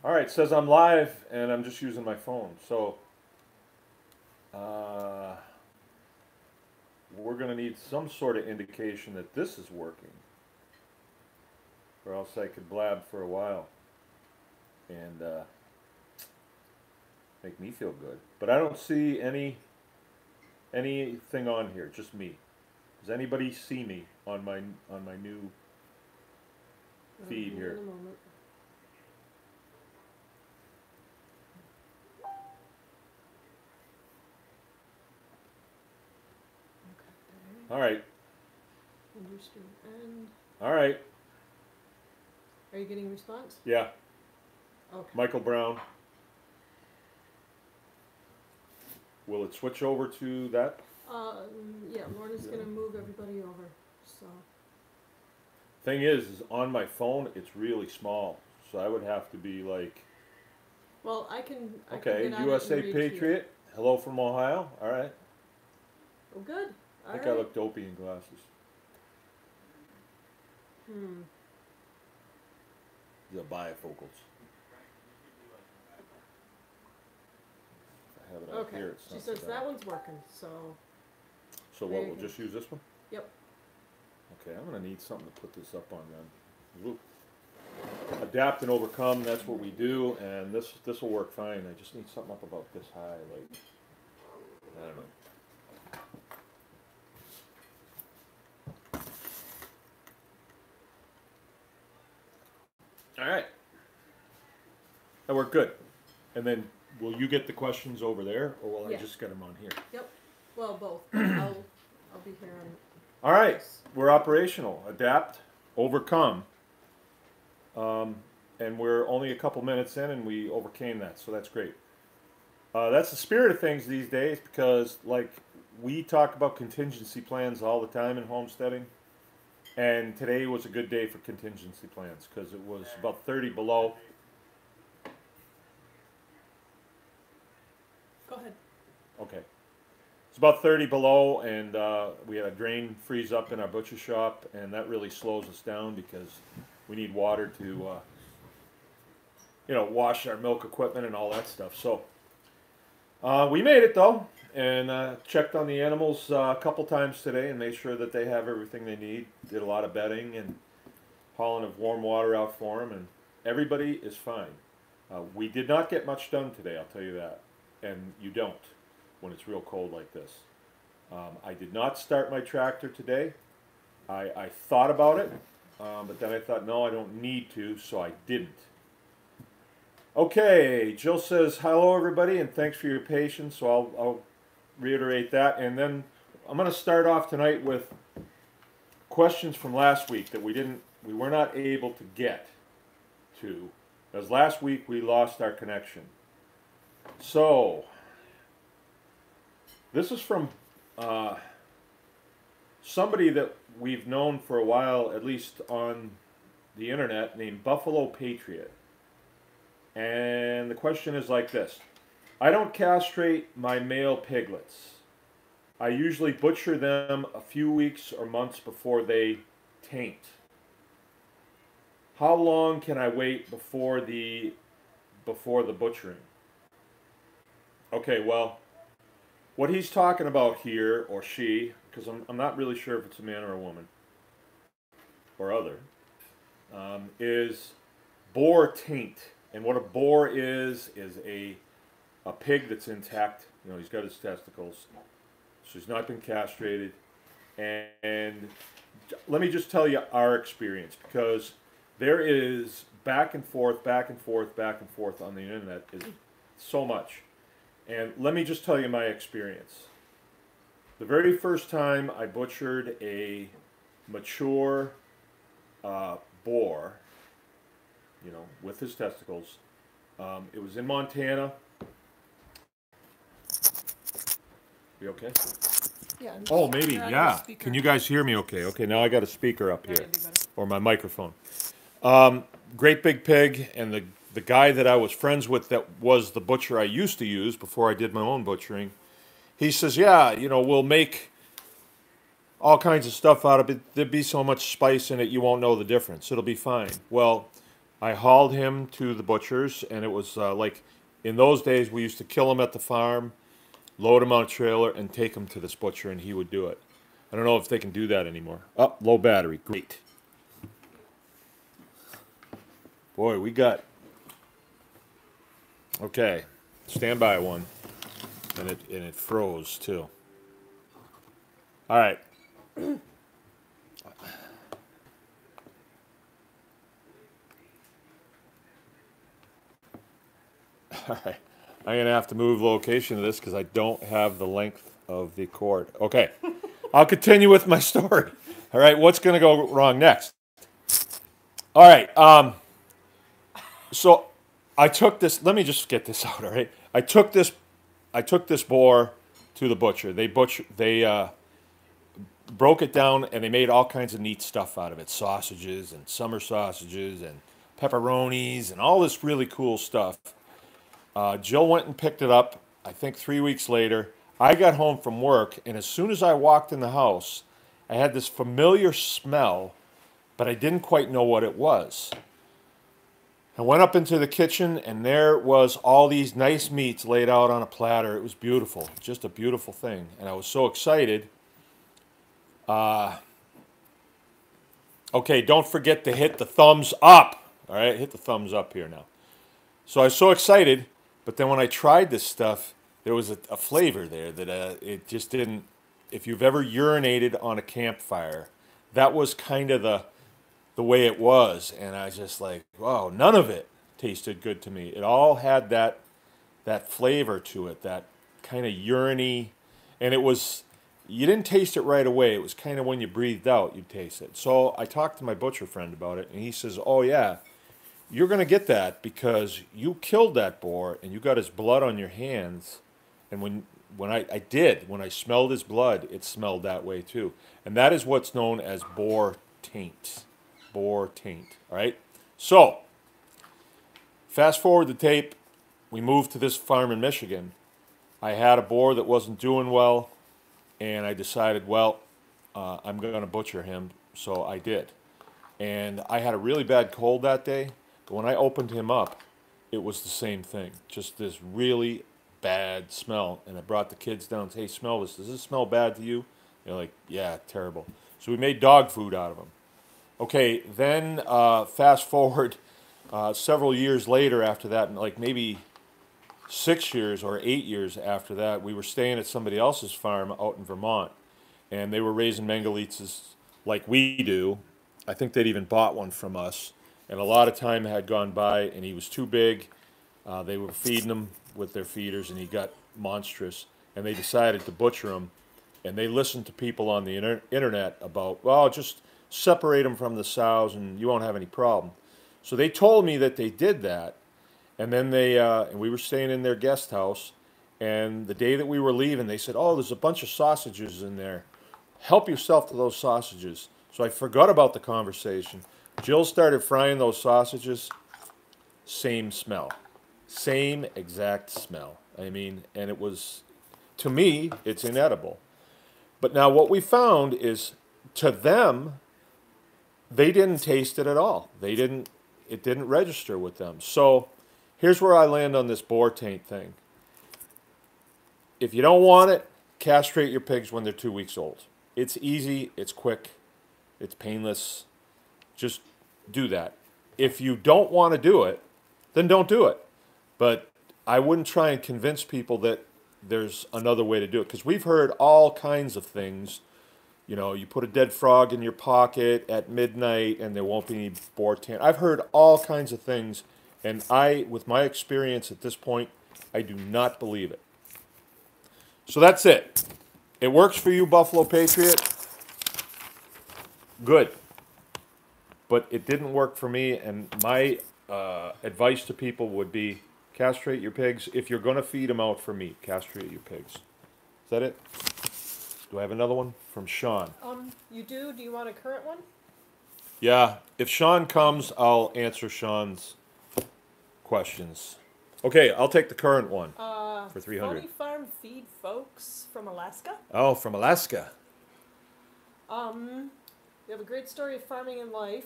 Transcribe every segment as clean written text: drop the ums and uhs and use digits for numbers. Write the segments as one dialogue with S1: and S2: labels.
S1: All right, it says I'm live, and I'm just using my phone. So we're going to need some sort of indication that this is working, or else I could blab for a while and make me feel good. But I don't see anything on here, just me. Does anybody see me on my new feed here?
S2: In a moment.
S1: All right.
S2: And
S1: All right.
S2: are you getting a response?
S1: Yeah.
S2: Okay.
S1: Michael Brown. Will it switch over to that?
S2: Yeah, Lorna's gonna move everybody over. So.
S1: Thing is on my phone it's really small, so I would have to be like.
S2: Well, I can.
S1: Okay,
S2: get on it
S1: USA
S2: and read to you.
S1: Patriot. Hello from Ohio. All right.
S2: Oh, good.
S1: I think I look dopey in glasses. The bifocals. I have it up
S2: Okay.
S1: here. It's
S2: She
S1: not
S2: says
S1: so
S2: that
S1: bad.
S2: one's working. So.
S1: So
S2: there
S1: what?
S2: you
S1: We'll
S2: go.
S1: just use this one.
S2: Yep.
S1: Okay, I'm gonna need something to put this up on then. Whoop. Adapt and overcome. That's what we do, and this will work fine. I just need something up about this high, like I don't know. All right, that worked good. And then, will you get the questions over there, or will I
S2: Yeah.
S1: just get them on here?
S2: Yep. Well, both. I'll be here on.
S1: All right, we're operational. Adapt, overcome. And we're only a couple minutes in, and we overcame that, so that's great. That's the spirit of things these days, because like we talk about contingency plans all the time in homesteading, and today was a good day for contingency plans because it was about 30 below.
S2: Go ahead.
S1: Okay. It's about 30 below, and we had a drain freeze up in our butcher shop, and that really slows us down because we need water to, wash our milk equipment and all that stuff. So we made it though, and checked on the animals a couple times today and made sure that they have everything they need. Did a lot of bedding and hauling of warm water out for them, and everybody is fine. We did not get much done today, I'll tell you that, and you don't when it's real cold like this. I did not start my tractor today. I thought about it, but then I thought, no, I don't need to, so I didn't. Okay, Jill says, hello everybody, and thanks for your patience, so I'll reiterate that. And then I'm going to start off tonight with questions from last week that we were not able to get to, because last week we lost our connection. So, this is from somebody that we've known for a while, at least on the internet, named Buffalo Patriot. And the question is like this. I don't castrate my male piglets. I usually butcher them a few weeks or months before they taint. How long can I wait before the butchering? Okay, well, what he's talking about here, or she, because I'm not really sure if it's a man or a woman, or other, is Boar Taint. And what a boar is a pig that's intact. You know, he's got his testicles, so he's not been castrated. And let me just tell you our experience, because there is back and forth on the internet is so much. And let me just tell you my experience. The very first time I butchered a mature boar, with his testicles, it was in Montana. You okay?
S2: Yeah.
S1: Oh, maybe, yeah. Can you guys hear me okay? Okay, now I got a speaker up here, or my microphone. Great big pig, and the guy that I was friends with that was the butcher I used to use before I did my own butchering, he says, yeah, we'll make all kinds of stuff out of it. There'll be so much spice in it you won't know the difference. It'll be fine. Well, I hauled him to the butcher's, and it was like in those days we used to kill him at the farm, load him on a trailer, and take him to this butcher, and he would do it. I don't know if they can do that anymore. Oh, low battery. Great. Boy, we got... Okay. Stand by one. And it froze, too. All right. All right. I'm going to have to move location of this because I don't have the length of the cord. Okay. I'll continue with my story. All right. What's going to go wrong next? All right. So I took this. Let me just get this out. All right. I took this boar to the butcher. They broke it down and they made all kinds of neat stuff out of it. Sausages and summer sausages and pepperonis and all this really cool stuff. Jill went and picked it up, I think 3 weeks later. I got home from work, and as soon as I walked in the house, I had this familiar smell, but I didn't quite know what it was. I went up into the kitchen, and there was all these nice meats laid out on a platter. It was beautiful, just a beautiful thing, and I was so excited. Okay, don't forget to hit the thumbs up. All right, hit the thumbs up here now. So I was so excited. But then when I tried this stuff, there was a flavor there that it just didn't. If you've ever urinated on a campfire, that was kind of the way it was. And I was just like, wow, none of it tasted good to me. It all had that flavor to it, that kind of urine-y. And it was, you didn't taste it right away. It was kind of when you breathed out, you'd taste it. So I talked to my butcher friend about it, and he says, oh, yeah. You're going to get that because you killed that boar and you got his blood on your hands. And when I smelled his blood, it smelled that way too. And that is what's known as boar taint. Boar taint. All right? So, fast forward the tape. We moved to this farm in Michigan. I had a boar that wasn't doing well. And I decided, well, I'm going to butcher him. So I did. And I had a really bad cold that day. But when I opened him up, it was the same thing. Just this really bad smell. And I brought the kids down and said, hey, smell this. Does this smell bad to you? They're like, yeah, terrible. So we made dog food out of him. Okay, then fast forward several years later after that, like maybe 6 years or 8 years after that, we were staying at somebody else's farm out in Vermont. And they were raising Mangalitsas like we do. I think they'd even bought one from us. And a lot of time had gone by, and he was too big. They were feeding him with their feeders, and he got monstrous. And they decided to butcher him. And they listened to people on the internet about, well, just separate him from the sows, and you won't have any problem. So they told me that they did that. And then and we were staying in their guest house. And the day that we were leaving, they said, oh, there's a bunch of sausages in there. Help yourself to those sausages. So I forgot about the conversation. Jill started frying those sausages. Same smell. Same exact smell. I mean, and it was, to me, it's inedible. But now what we found is, to them, they didn't taste it at all. It didn't register with them. So here's where I land on this boar taint thing. If you don't want it, castrate your pigs when they're 2 weeks old. It's easy, it's quick, it's painless. Just do that. If you don't want to do it, then don't do it. But I wouldn't try and convince people that there's another way to do it. Because we've heard all kinds of things. You know, you put a dead frog in your pocket at midnight and there won't be any boar taint. I've heard all kinds of things. And with my experience at this point, I do not believe it. So that's it. It works for you, Buffalo Patriot. Good. But it didn't work for me, and my advice to people would be castrate your pigs. If you're going to feed them out for meat, castrate your pigs. Is that it? Do I have another one? From Sean.
S2: You do? Do you want a current one?
S1: Yeah. If Sean comes, I'll answer Sean's questions. Okay, I'll take the current one for 300.
S2: Funny Farm Feed Folks from Alaska.
S1: Oh, from Alaska.
S2: We have a great story of farming and life.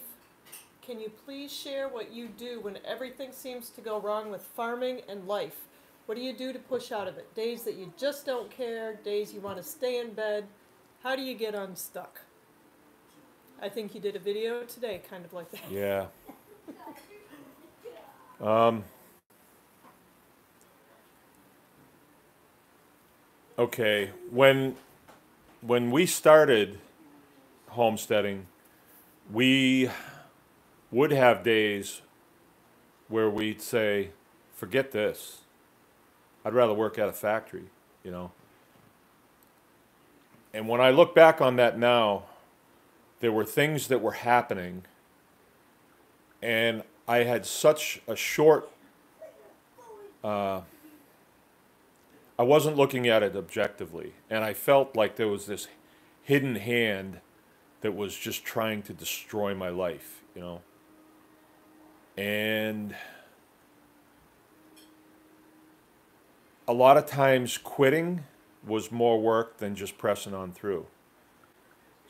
S2: can you please share what you do when everything seems to go wrong with farming and life? What do you do to push out of it? Days that you just don't care, days you want to stay in bed. How do you get unstuck? I think you did a video today kind of like that.
S1: Yeah. Okay, when we started homesteading, we would have days where we'd say, forget this. I'd rather work at a factory, you know. And when I look back on that now, there were things that were happening, and I had such a short, I wasn't looking at it objectively, and I felt like there was this hidden hand that was just trying to destroy my life, you know. And a lot of times quitting was more work than just pressing on through.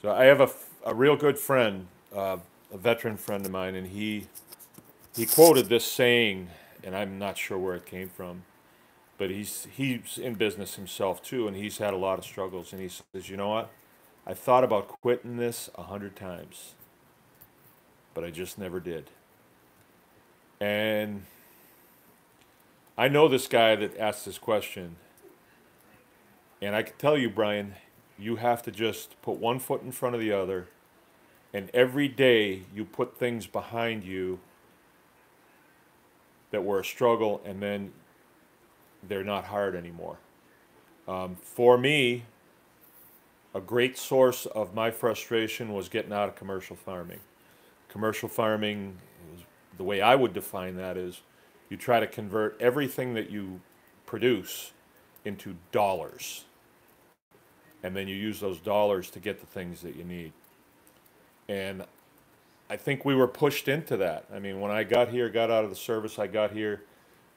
S1: So I have a real good friend, a veteran friend of mine, and he quoted this saying, and I'm not sure where it came from, but he's in business himself too, and he's had a lot of struggles, and he says, you know what? I thought about quitting this 100 times, but I just never did. And I know this guy that asked this question, and I can tell you, Brian, you have to just put one foot in front of the other, and every day you put things behind you that were a struggle, and then they're not hard anymore. For me, a great source of my frustration was getting out of commercial farming. Commercial farming, the way I would define that is, you try to convert everything that you produce into dollars. And then you use those dollars to get the things that you need. And I think we were pushed into that. I mean, when I got here, got out of the service, I got here,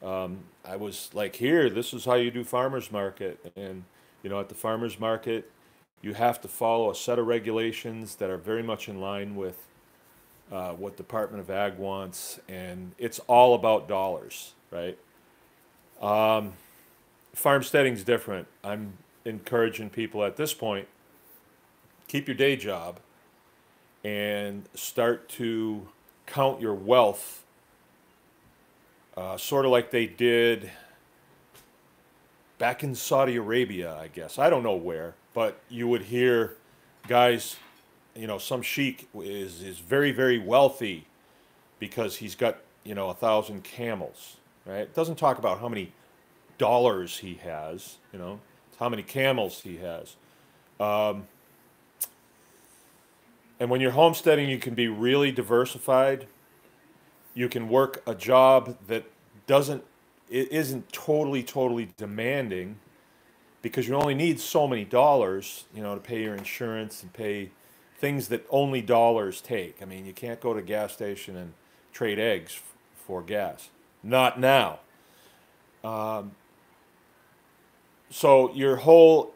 S1: I was like, here, this is how you do farmer's market. And, you know, at the farmer's market, you have to follow a set of regulations that are very much in line with what Department of Ag wants, and it's all about dollars, right? Farmsteading's different. I'm encouraging people at this point, keep your day job and start to count your wealth, sort of like they did back in Saudi Arabia, I guess. I don't know where, but you would hear guys, you know, some sheik is very, very wealthy because he's got, you know, 1,000 camels, right? It doesn't talk about how many dollars he has, you know, it's how many camels he has. And when you're homesteading, you can be really diversified. You can work a job that isn't totally demanding, because you only need so many dollars, you know, to pay your insurance and pay things that only dollars take. I mean, you can't go to a gas station and trade eggs for gas. Not now. So your whole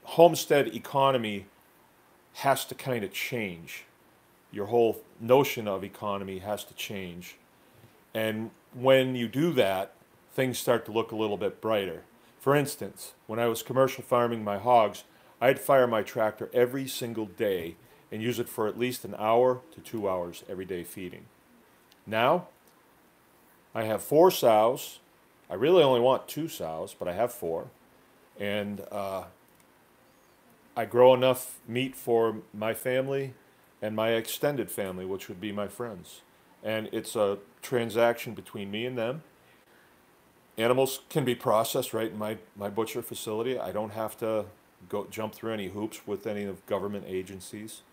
S1: homestead economy has to kind of change. Your whole notion of economy has to change. And when you do that, things start to look a little bit brighter. For instance, when I was commercial farming my hogs, I'd fire my tractor every single day and use it for at least an hour to 2 hours every day feeding. Now, I have 4 sows. I really only want 2 sows, but I have 4. And I grow enough meat for my family and my extended family, which would be my friends. And it's a transaction between me and them. Animals can be processed right in my butcher facility. I don't have to go jump through any hoops with any of government agencies.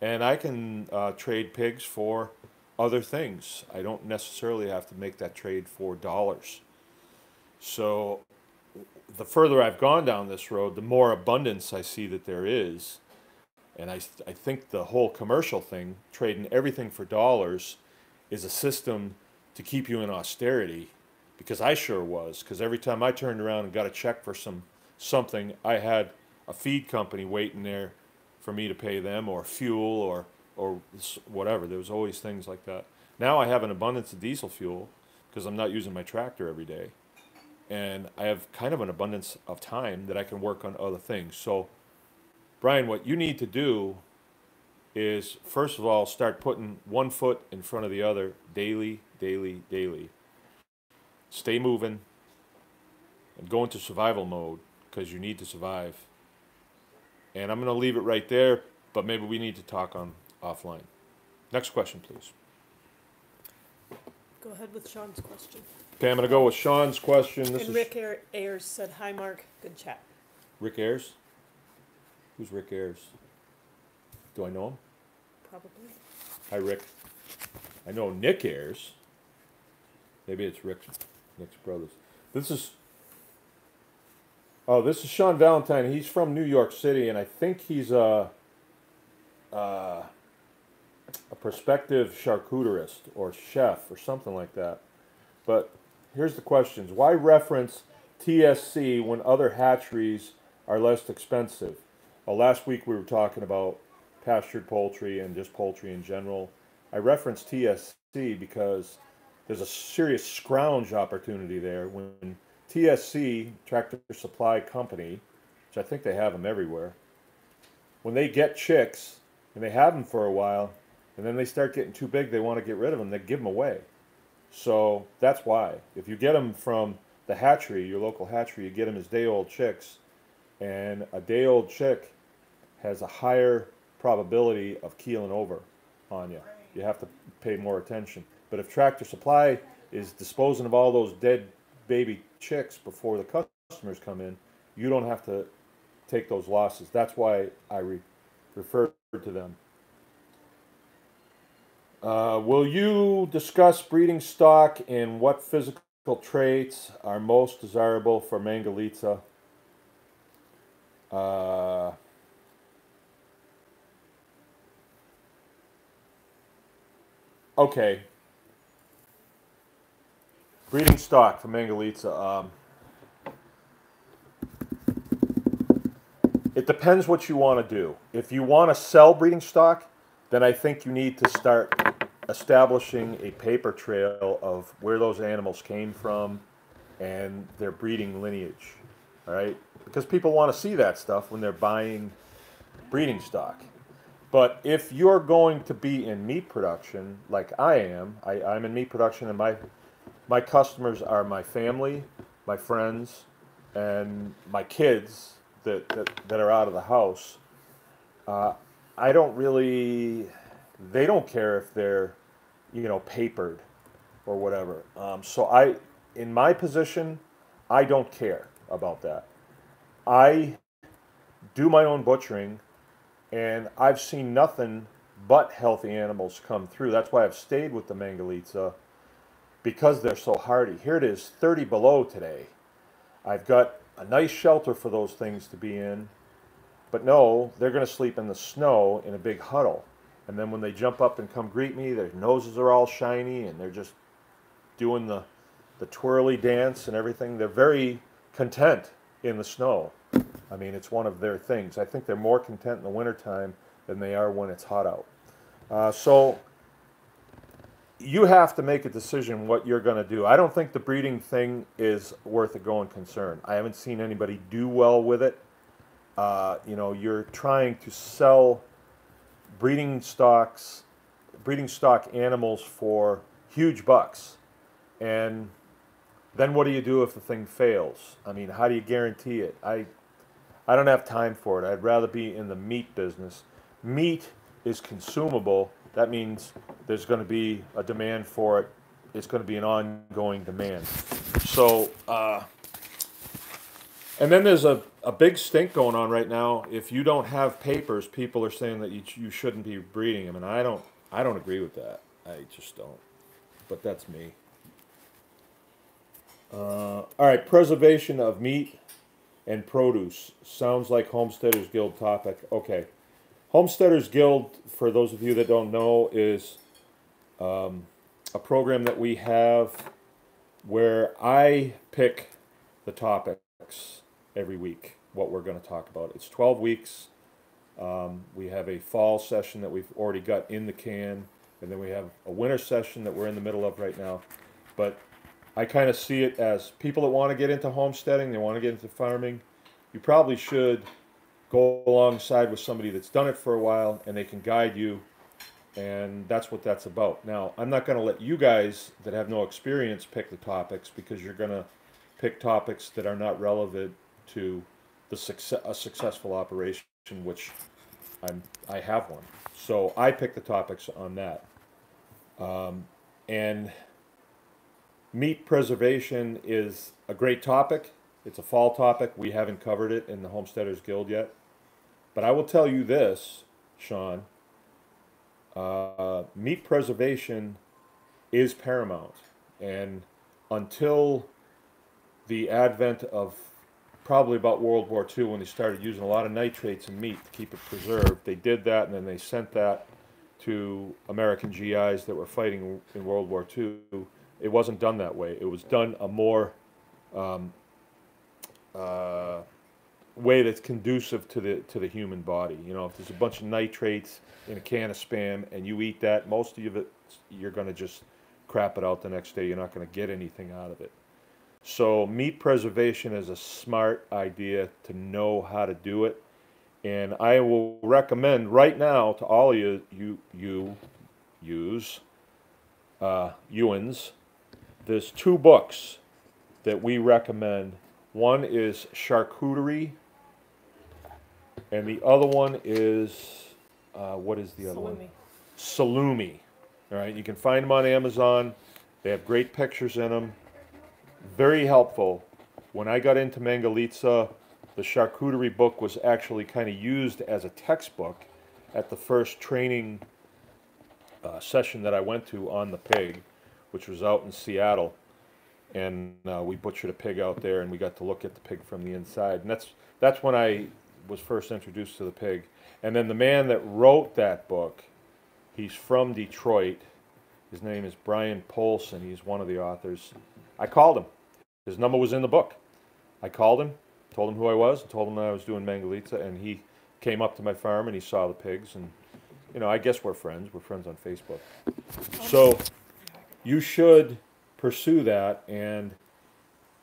S1: And I can trade pigs for other things. I don't necessarily have to make that trade for dollars. So the further I've gone down this road, the more abundance I see that there is. And I think the whole commercial thing, trading everything for dollars, is a system to keep you in austerity, because I sure was. Because every time I turned around and got a check for something, I had a feed company waiting there for me to pay them, or fuel, or or whatever. There was always things like that. Now I have an abundance of diesel fuel because I'm not using my tractor every day. And I have kind of an abundance of time that I can work on other things. So, Brian, what you need to do is, first of all, start putting one foot in front of the other daily, daily, daily. Stay moving and go into survival mode because you need to survive. And I'm going to leave it right there, but maybe we need to talk on offline. Next question, please.
S2: Go ahead with Sean's question.
S1: Okay, I'm going to go with Sean's question. This
S2: And
S1: is
S2: Rick Ayers said, "Hi, Mark. Good chat."
S1: Rick Ayers? Who's Rick Ayers? Do I know him?
S2: Probably.
S1: Hi, Rick. I know Nick Ayers. Maybe it's Nick's brothers. This is Sean Valentine. He's from New York City, and I think he's a prospective charcuterist or chef or something like that. But here's the questions. Why reference TSC when other hatcheries are less expensive? Well, last week we were talking about pastured poultry and just poultry in general. I referenced TSC because there's a serious scrounge opportunity there. When TSC, Tractor Supply Company, which I think they have them everywhere, when they get chicks and they have them for a while and then they start getting too big, they want to get rid of them, they give them away. So that's why. If you get them from the hatchery, your local hatchery, you get them as day-old chicks, and a day-old chick has a higher probability of keeling over on you. You have to pay more attention. But if Tractor Supply is disposing of all those dead baby chicks before the customers come in, you don't have to take those losses. That's why I refer to them. Will you discuss breeding stock and what physical traits are most desirable for Mangalitsa? Okay. Breeding stock for Mangalitsa. It depends what you want to do. If you want to sell breeding stock, then I think you need to start establishing a paper trail of where those animals came from and their breeding lineage. All right? Because people want to see that stuff when they're buying breeding stock. But if you're going to be in meat production, like I am, I'm in meat production, and my customers are my family, my friends, and my kids that are out of the house. I don't really, they don't care if they're, papered or whatever. So in my position, I don't care about that. I do my own butchering, and I've seen nothing but healthy animals come through. That's why I've stayed with the Mangalitsa, because they're so hardy. Here it is, 30 below today. I've got a nice shelter for those things to be in, but no, they're going to sleep in the snow in a big huddle. And then when they jump up and come greet me, their noses are all shiny, and they're just doing the twirly dance and everything. They're very content in the snow. I mean, it's one of their things. I think they're more content in the wintertime than they are when it's hot out. So you have to make a decision what you're going to do. I don't think the breeding thing is worth a going concern. I haven't seen anybody do well with it. You're trying to sell breeding stock animals for huge bucks. And then what do you do if the thing fails? I mean, how do you guarantee it? I don't have time for it. I'd rather be in the meat business. Meat is consumable. That means there's going to be a demand for it. It's going to be an ongoing demand. So, and then there's a big stink going on right now. If you don't have papers, people are saying that you shouldn't be breeding them, and I don't agree with that. I just don't. But that's me. All right, preservation of meat and produce. Sounds like Homesteaders Guild topic. Okay. Homesteaders Guild, for those of you that don't know, is a program that we have where I pick the topics every week, what we're going to talk about. It's 12 weeks, We have a fall session that we've already got in the can, and then we have a winter session that we're in the middle of right now. But I kind of see it as people that want to get into homesteading, they want to get into farming. You probably should go alongside with somebody that's done it for a while, and they can guide you, and that's what that's about. Now, I'm not going to let you guys that have no experience pick the topics, because you're going to pick topics that are not relevant to a successful operation, which I have one. So I pick the topics on that. And meat preservation is a great topic. It's a fall topic. We haven't covered it in the Homesteaders Guild yet. But I will tell you this, Sean. Meat preservation is paramount. And until the advent of probably about World War II, when they started using a lot of nitrates in meat to keep it preserved, they did that, and then they sent that to American GIs that were fighting in World War II. It wasn't done that way. It was done a more way that's conducive to the human body. You know, if there's a bunch of nitrates in a can of Spam and you eat that, most of it, you're going to just crap it out the next day. You're not going to get anything out of it. So meat preservation is a smart idea to know how to do it. And I will recommend right now to all of Ewans, there's 2 books that we recommend. One is Charcuterie, and the other one is, what is the other one? Salumi. All right, you can find them on Amazon. They have great pictures in them. Very helpful. When I got into Mangalitsa, the charcuterie book was actually kind of used as a textbook at the first training session that I went to on the pig, which was out in Seattle. And we butchered a pig out there, and we got to look at the pig from the inside. And that's when I was first introduced to the pig. And then the man that wrote that book, he's from Detroit. His name is Brian Polson. He's one of the authors. I called him. His number was in the book. I called him, told him who I was, told him that I was doing Mangalitsa, and he came up to my farm and he saw the pigs. And, you know, I guess we're friends. We're friends on Facebook. So you should pursue that, and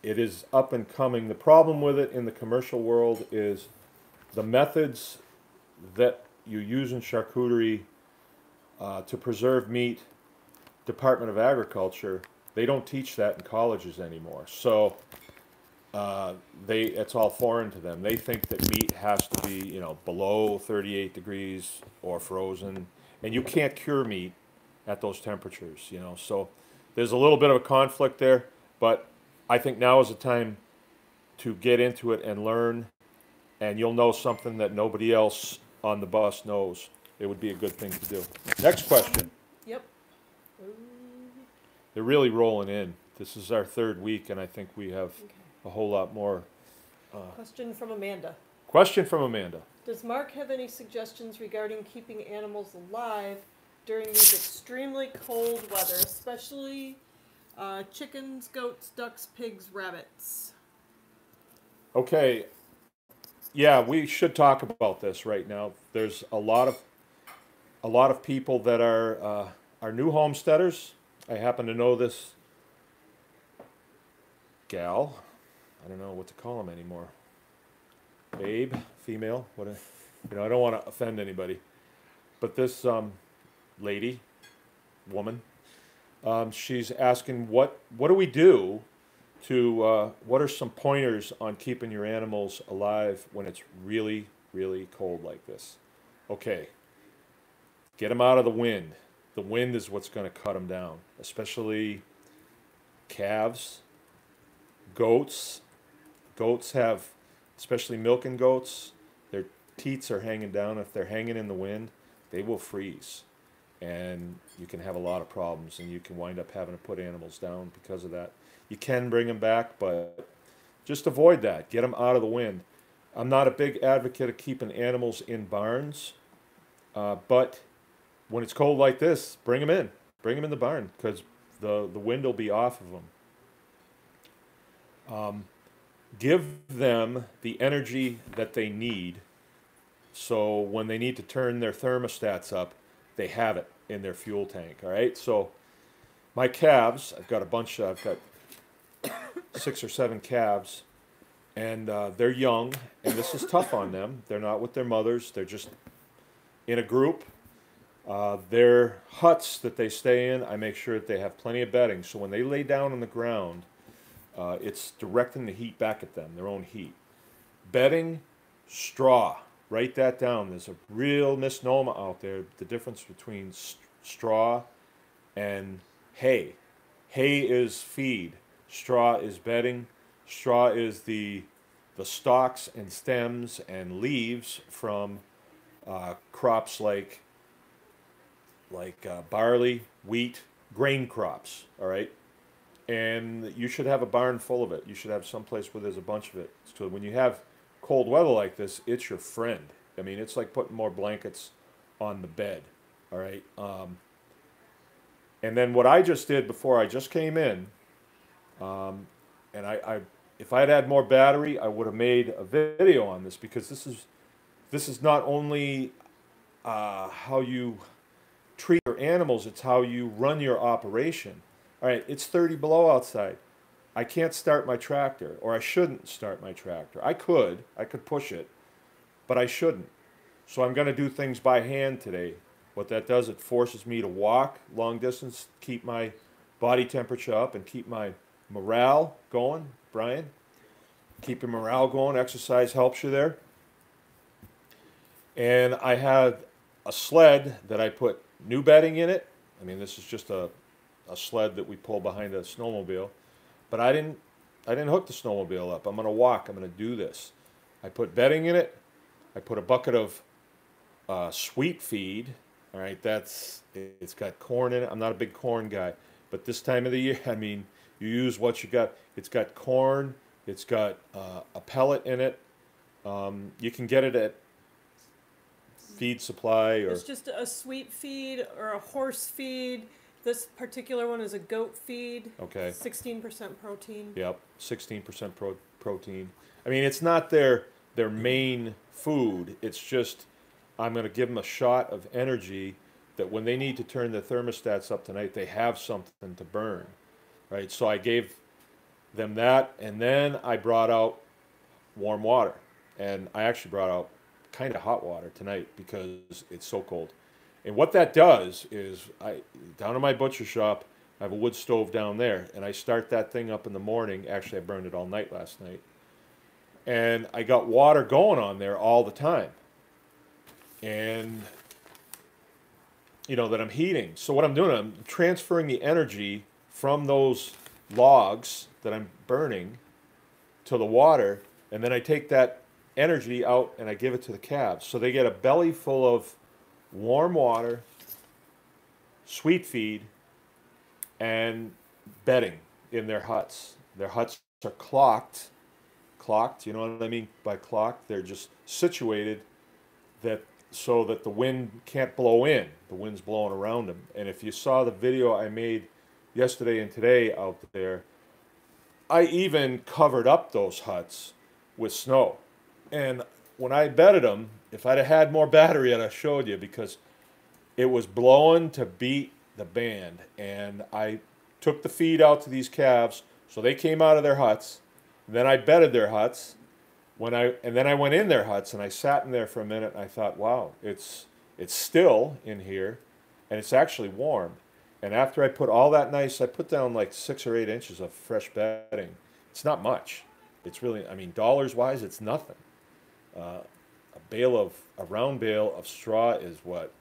S1: it is up and coming. The problem with it in the commercial world is the methods that you use in charcuterie to preserve meat. Department of Agriculture, they don't teach that in colleges anymore. So it's all foreign to them. They think that meat has to be, you know, below 38 degrees or frozen, and you can't cure meat at those temperatures, you know. So there's a little bit of a conflict there, but I think now is the time to get into it and learn, and you'll know something that nobody else on the bus knows. It would be a good thing to do. Next question.
S2: Yep.
S1: They're really rolling in. This is our 3rd week, and I think we have a whole lot more.
S2: Question from Amanda.
S1: Question from Amanda.
S2: Does Mark have any suggestions regarding keeping animals alive during these extremely cold weather, especially chickens, goats, ducks, pigs, rabbits?
S1: Okay. Yeah, we should talk about this right now. There's a lot of people that are new homesteaders. I happen to know this gal. I don't know what to call him anymore. Babe, female, what? You know, I don't want to offend anybody, but this lady, woman, she's asking what do we do to what are some pointers on keeping your animals alive when it's really, really cold like this? Okay, get them out of the wind. The wind is what's going to cut them down, especially calves, goats. Goats have, especially milking goats, their teats are hanging down. If they're hanging in the wind, they will freeze. And you can have a lot of problems, and you can wind up having to put animals down because of that. You can bring them back, but just avoid that. Get them out of the wind. I'm not a big advocate of keeping animals in barns, but when it's cold like this, bring them in. Bring them in the barn, because the wind will be off of them. Give them the energy that they need So when they need to turn their thermostats up, they have it in their fuel tank. All right. So my calves, I've got a bunch. I've got 6 or 7 calves, and they're young, and this is tough on them. They're not with their mothers. They're just in a group. Their huts that they stay in, I make sure that they have plenty of bedding. So when they lay down on the ground, it's directing the heat back at them, their own heat. Bedding, straw. Write that down. There's a real misnomer out there, the difference between straw and hay. Hay is feed. Straw is bedding. Straw is the stalks and stems and leaves from crops like barley, wheat, grain crops. All right, and you should have a barn full of it. You should have some place where there's a bunch of it. So when you have cold weather like this, it's your friend. I mean, it's like putting more blankets on the bed. All right. And then what I just did before I just came in, and if I had more battery, I would have made a video on this, because this is not only how you treat your animals, it's how you run your operation. All right, it's 30 below outside. I can't start my tractor, or I shouldn't start my tractor. I could push it, but I shouldn't. So I'm going to do things by hand today. What that does, it forces me to walk long distance, keep my body temperature up, and keep my morale going. Brian, keep your morale going. Exercise helps you there. And I had a sled that I put new bedding in it. I mean, this is just a sled that we pull behind a snowmobile. But I didn't hook the snowmobile up. I'm going to walk. I'm going to do this. I put bedding in it. I put a bucket of sweet feed. All right, it's got corn in it. I'm not a big corn guy, but this time of the year, I mean, you use what you got. It's got corn. It's got a pellet in it. You can get it at Feed Supply, or
S2: It's just a sweet feed or a horse feed. This particular one is a goat feed.
S1: okay.
S2: 16% protein.
S1: Yep, 16% protein. I mean, it's not their main food. It's just, I'm going to give them a shot of energy that when they need to turn their thermostats up tonight, they have something to burn, right? So I gave them that, and then I brought out warm water. And I actually brought out kind of hot water tonight because it's so cold. And what that does is, down in my butcher shop, I have a wood stove down there, and I start that thing up in the morning. Actually, I burned it all night last night. And I got water going on there all the time. And, that I'm heating. So what I'm doing, I'm transferring the energy from those logs that I'm burning to the water, and then I take that energy out and I give it to the calves. So they get a belly full of warm water, sweet feed, and bedding in their huts. Their huts are clocked, you know what I mean by clocked? They're just situated so that the wind can't blow in. The wind's blowing around them. And if you saw the video I made yesterday and today out there, I even covered up those huts with snow. And when I bedded them, if I'd have had more battery, I'd have showed you, because it was blowing to beat the band. And I took the feed out to these calves, so they came out of their huts. Then I bedded their huts. And then I went in their huts, and I sat in there for a minute, and I thought, wow, it's still in here, and it's actually warm. And after I put all that I put down like 6 or 8 inches of fresh bedding. It's not much. It's really, I mean, dollars-wise, it's nothing. A round bale of straw is what,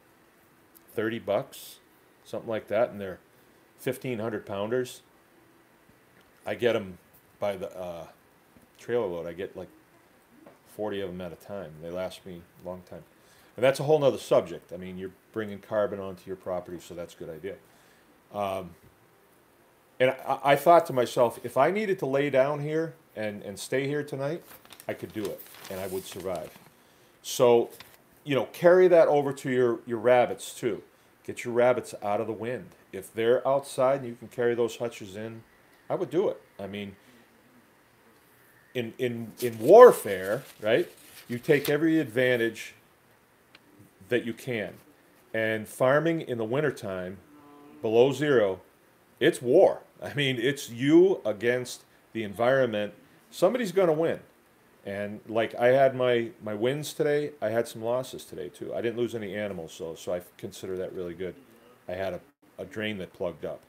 S1: $30, something like that, and they're 1,500 pounders. I get them by the trailer load. I get like 40 of them at a time. They last me a long time, and that's a whole nother subject. I mean, you're bringing carbon onto your property, so that's a good idea. And I thought to myself, if I needed to lay down here and stay here tonight, I could do it, and I would survive. So, carry that over to your rabbits too. Get your rabbits out of the wind. If they're outside and you can carry those hutches in, I would do it. I mean, in warfare, right, you take every advantage that you can. And farming in the wintertime, below zero, it's war. I mean, it's you against the environment. Somebody's going to win. And like I had my wins today, I had some losses today too. I didn't lose any animals, so I consider that really good. I had a drain that plugged up,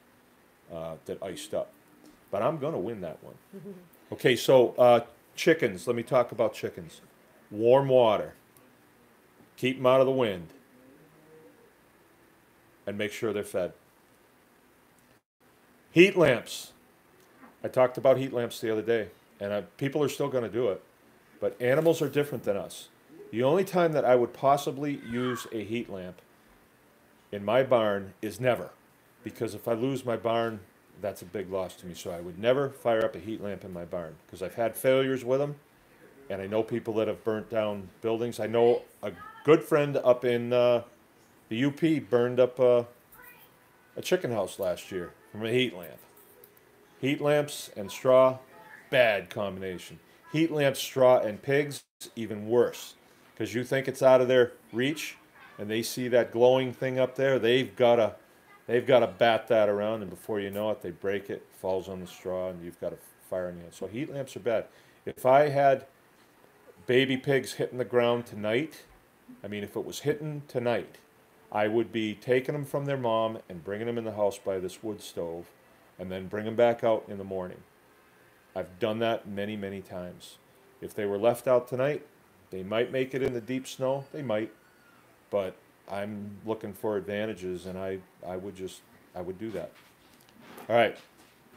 S1: that iced up. But I'm going to win that one. Okay, so chickens. Let me talk about chickens. Warm water. Keep them out of the wind. And make sure they're fed. Heat lamps. I talked about heat lamps the other day, and people are still going to do it. But animals are different than us. The only time that I would possibly use a heat lamp in my barn is never. Because if I lose my barn, that's a big loss to me. So I would never fire up a heat lamp in my barn. Because I've had failures with them. And I know people that have burnt down buildings. I know a good friend up in the UP burned up a chicken house last year from a heat lamp. Heat lamps and straw, bad combination. Heat lamps, straw, and pigs, even worse. Because you think it's out of their reach, and they see that glowing thing up there, they've got to bat that around, and before you know it, they break it, falls on the straw, and you've got a fire in your hand. So heat lamps are bad. If I had baby pigs hitting the ground tonight, I mean, if it was hitting tonight, I would be taking them from their mom and bringing them in the house by this wood stove, and then bring them back out in the morning. I've done that many, many times. If they were left out tonight, they might make it in the deep snow. They might. But I'm looking for advantages, and I would do that. All right.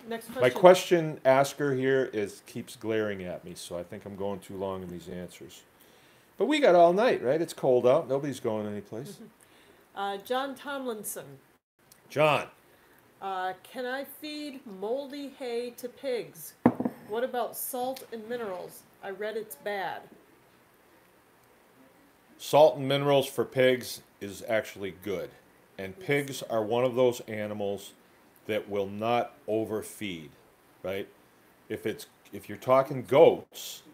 S2: Next question.
S1: My question asker here keeps glaring at me, so I think I'm going too long in these answers. But we got all night, right? It's cold out. Nobody's going anyplace.
S2: John Tomlinson.
S1: John.
S2: Can I feed moldy hay to pigs? What about salt and minerals? I read it's bad.
S1: Salt and minerals for pigs is actually good. And pigs are one of those animals that will not overfeed, right? If you're talking goats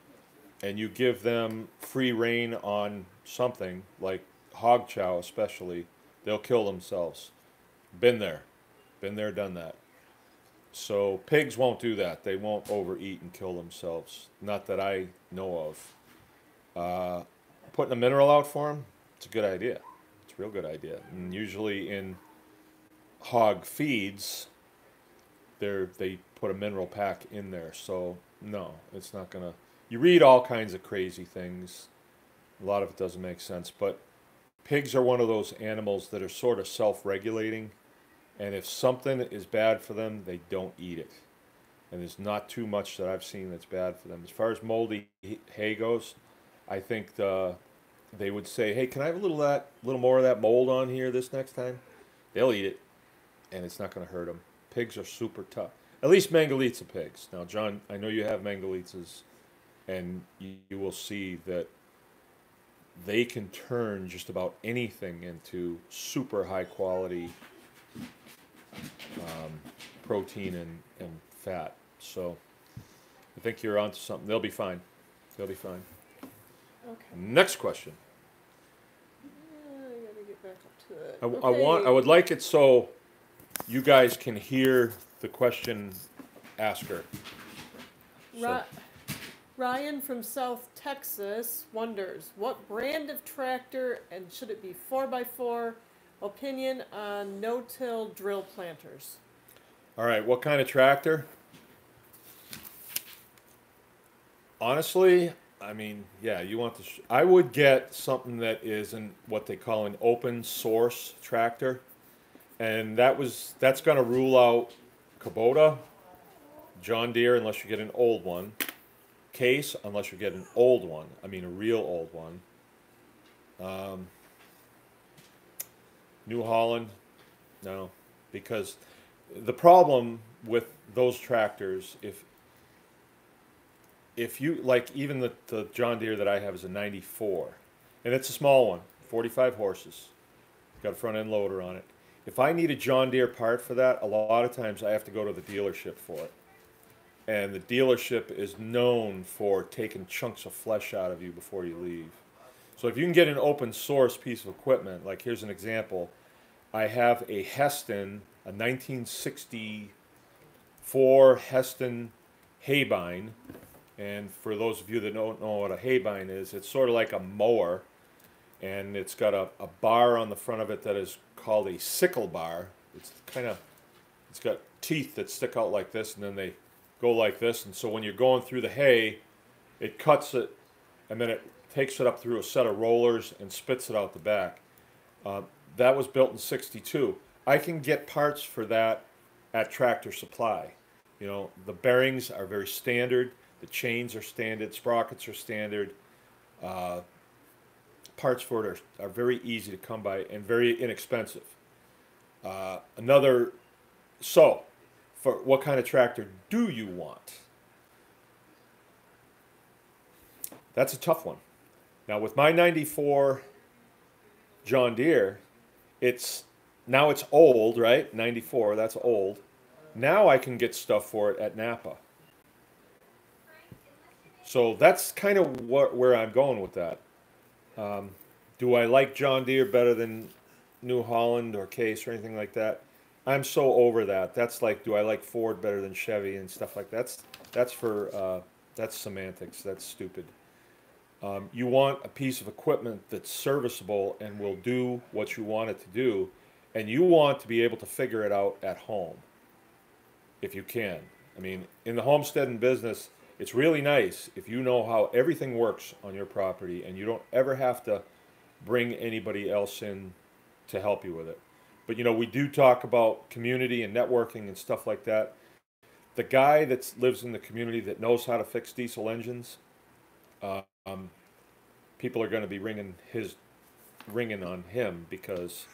S1: and you give them free rein on something like hog chow especially, they'll kill themselves. Been there, done that. So pigs won't do that. They won't overeat and kill themselves. Not that I know of. Putting a mineral out for them, it's a good idea. It's a real good idea. And usually in hog feeds, they put a mineral pack in there. So no, it's not gonna. You read all kinds of crazy things. A lot of it doesn't make sense. But pigs are one of those animals that are sort of self-regulating. And if something is bad for them, they don't eat it. And there's not too much that I've seen that's bad for them. As far as moldy hay goes, I think they would say, hey, can I have a little more of that mold on here this next time? They'll eat it, and it's not going to hurt them. Pigs are super tough. At least Mangalitsa pigs. Now, John, I know you have Mangalitsas, and you will see that they can turn just about anything into super high quality protein and fat. So I think you're onto something. They'll be fine. They'll be fine.
S2: Okay.
S1: Next question.
S2: I gotta get back up to it.
S1: I would like it so you guys can hear the question asker.
S2: Ryan from South Texas wonders, what brand of tractor and should it be 4x4? Opinion on no-till drill planters.
S1: All right, what kind of tractor? Honestly, I mean, yeah, you want the. I would get something that is what they call an open source tractor, and that's going to rule out Kubota, John Deere unless you get an old one, Case unless you get an old one. I mean, a real old one. New Holland, no, because the problem with those tractors, if you, like even the John Deere that I have is a 94, and it's a small one, 45 horses, got a front end loader on it. If I need a John Deere part for that, a lot of times I have to go to the dealership for it. And the dealership is known for taking chunks of flesh out of you before you leave. So if you can get an open source piece of equipment, like here's an example. I have a Heston, a 1964 Heston haybine. And for those of you that don't know what a haybine is, it's sort of like a mower. And it's got a bar on the front of it that is called a sickle bar. It's got teeth that stick out like this, and then they go like this. And so when you're going through the hay, it cuts it, and then it takes it up through a set of rollers and spits it out the back. That was built in '62. I can get parts for that at Tractor Supply. You know, the bearings are very standard. The chains are standard. Sprockets are standard. Parts for it are very easy to come by and very inexpensive. So, for what kind of tractor do you want? That's a tough one. Now with my 94 John Deere, it's old, right? 94, that's old. Now I can get stuff for it at Napa. So that's kind of where I'm going with that. Do I like John Deere better than New Holland or Case or anything like that? I'm so over that. That's like, do I like Ford better than Chevy and stuff like that? That's semantics. That's stupid. You want a piece of equipment that's serviceable and will do what you want it to do, and you want to be able to figure it out at home, if you can. I mean, in the homesteading business, it's really nice if you know how everything works on your property and you don't ever have to bring anybody else in to help you with it. But you know, we do talk about community and networking and stuff like that. The guy that lives in the community that knows how to fix diesel engines, people are going to be ringing on him, because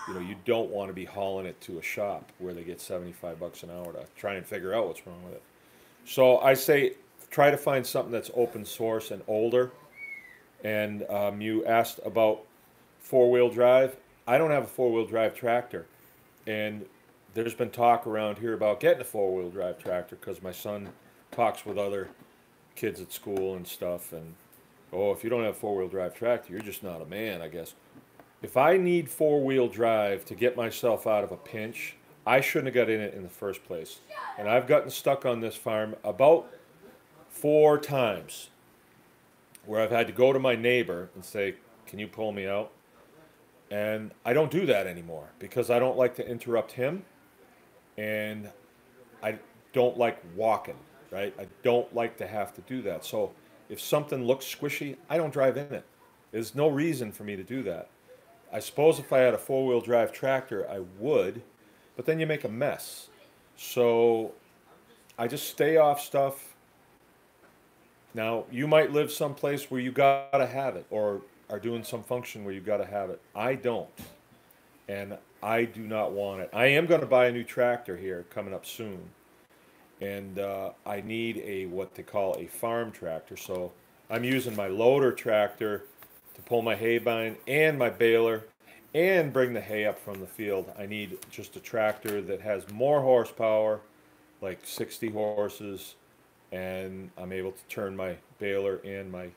S1: you know, you don't want to be hauling it to a shop where they get $75 an hour to try and figure out what's wrong with it. So I say try to find something that's open source and older. And you asked about four-wheel drive. I don't have a four-wheel drive tractor, and there's been talk around here about getting a four-wheel drive tractor because my son talks with other kids at school and stuff, and oh, if you don't have a four-wheel drive tractor, you're just not a man, I guess. If I need four-wheel drive to get myself out of a pinch, I shouldn't have got in it in the first place. And I've gotten stuck on this farm about 4 times where I've had to go to my neighbor and say, can you pull me out? And I don't do that anymore because I don't like to interrupt him, and I don't like walking, right? I don't like to have to do that. So if something looks squishy, I don't drive in it. There's no reason for me to do that. I suppose if I had a four-wheel drive tractor, I would, but then you make a mess. So I just stay off stuff. Now, you might live someplace where you gotta have it, or are doing some function where you gotta have it. I don't, and I do not want it. I am gonna buy a new tractor here coming up soon, and I need what they call a farm tractor. So I'm using my loader tractor to pull my haybine and my baler and bring the hay up from the field. I need just a tractor that has more horsepower, like 60 horses, and I'm able to turn my baler and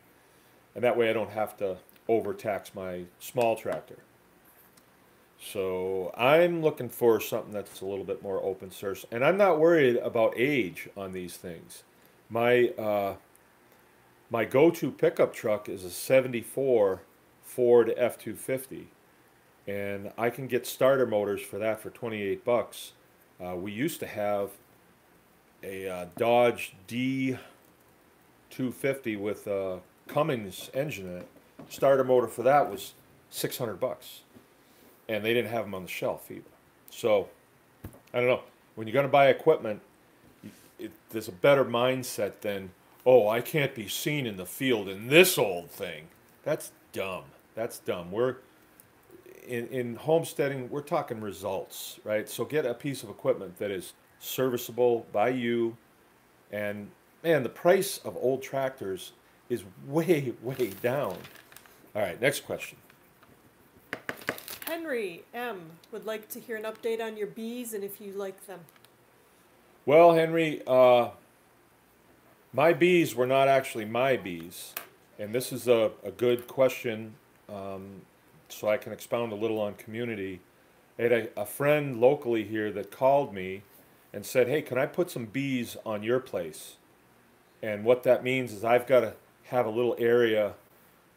S1: that way I don't have to overtax my small tractor. So I'm looking for something that's a little bit more open source, and I'm not worried about age on these things. My my go-to pickup truck is a '74 Ford F-250, and I can get starter motors for that for $28. We used to have a Dodge D250 with a Cummins engine in it. Starter motor for that was $600, and they didn't have them on the shelf either. So I don't know. When you're going to buy equipment, there's a better mindset than, oh, I can't be seen in the field in this old thing. That's dumb. That's dumb. We're in homesteading, we're talking results, right? So get a piece of equipment that is serviceable by you, and man, the price of old tractors is way, way down. All right, next question.
S2: Henry M. would like to hear an update on your bees and if you like them.
S1: Well, Henry, my bees were not actually my bees, and this is a good question, so I can expound a little on community. I had a friend locally here that called me and said, "Hey, can I put some bees on your place?" And what that means is I've got to have a little area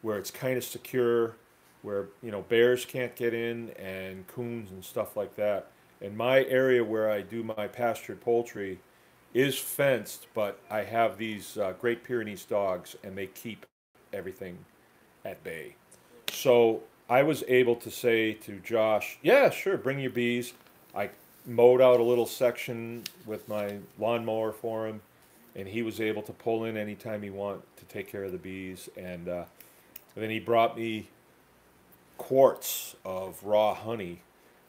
S1: where it's kind of secure, where bears can't get in and coons and stuff like that. And my area where I do my pastured poultry is fenced, but I have these Great Pyrenees dogs, and they keep everything at bay. So I was able to say to Josh, "Yeah, sure, bring your bees." I mowed out a little section with my lawnmower for him, and he was able to pull in anytime he wanted to take care of the bees. And then he brought me quarts of raw honey,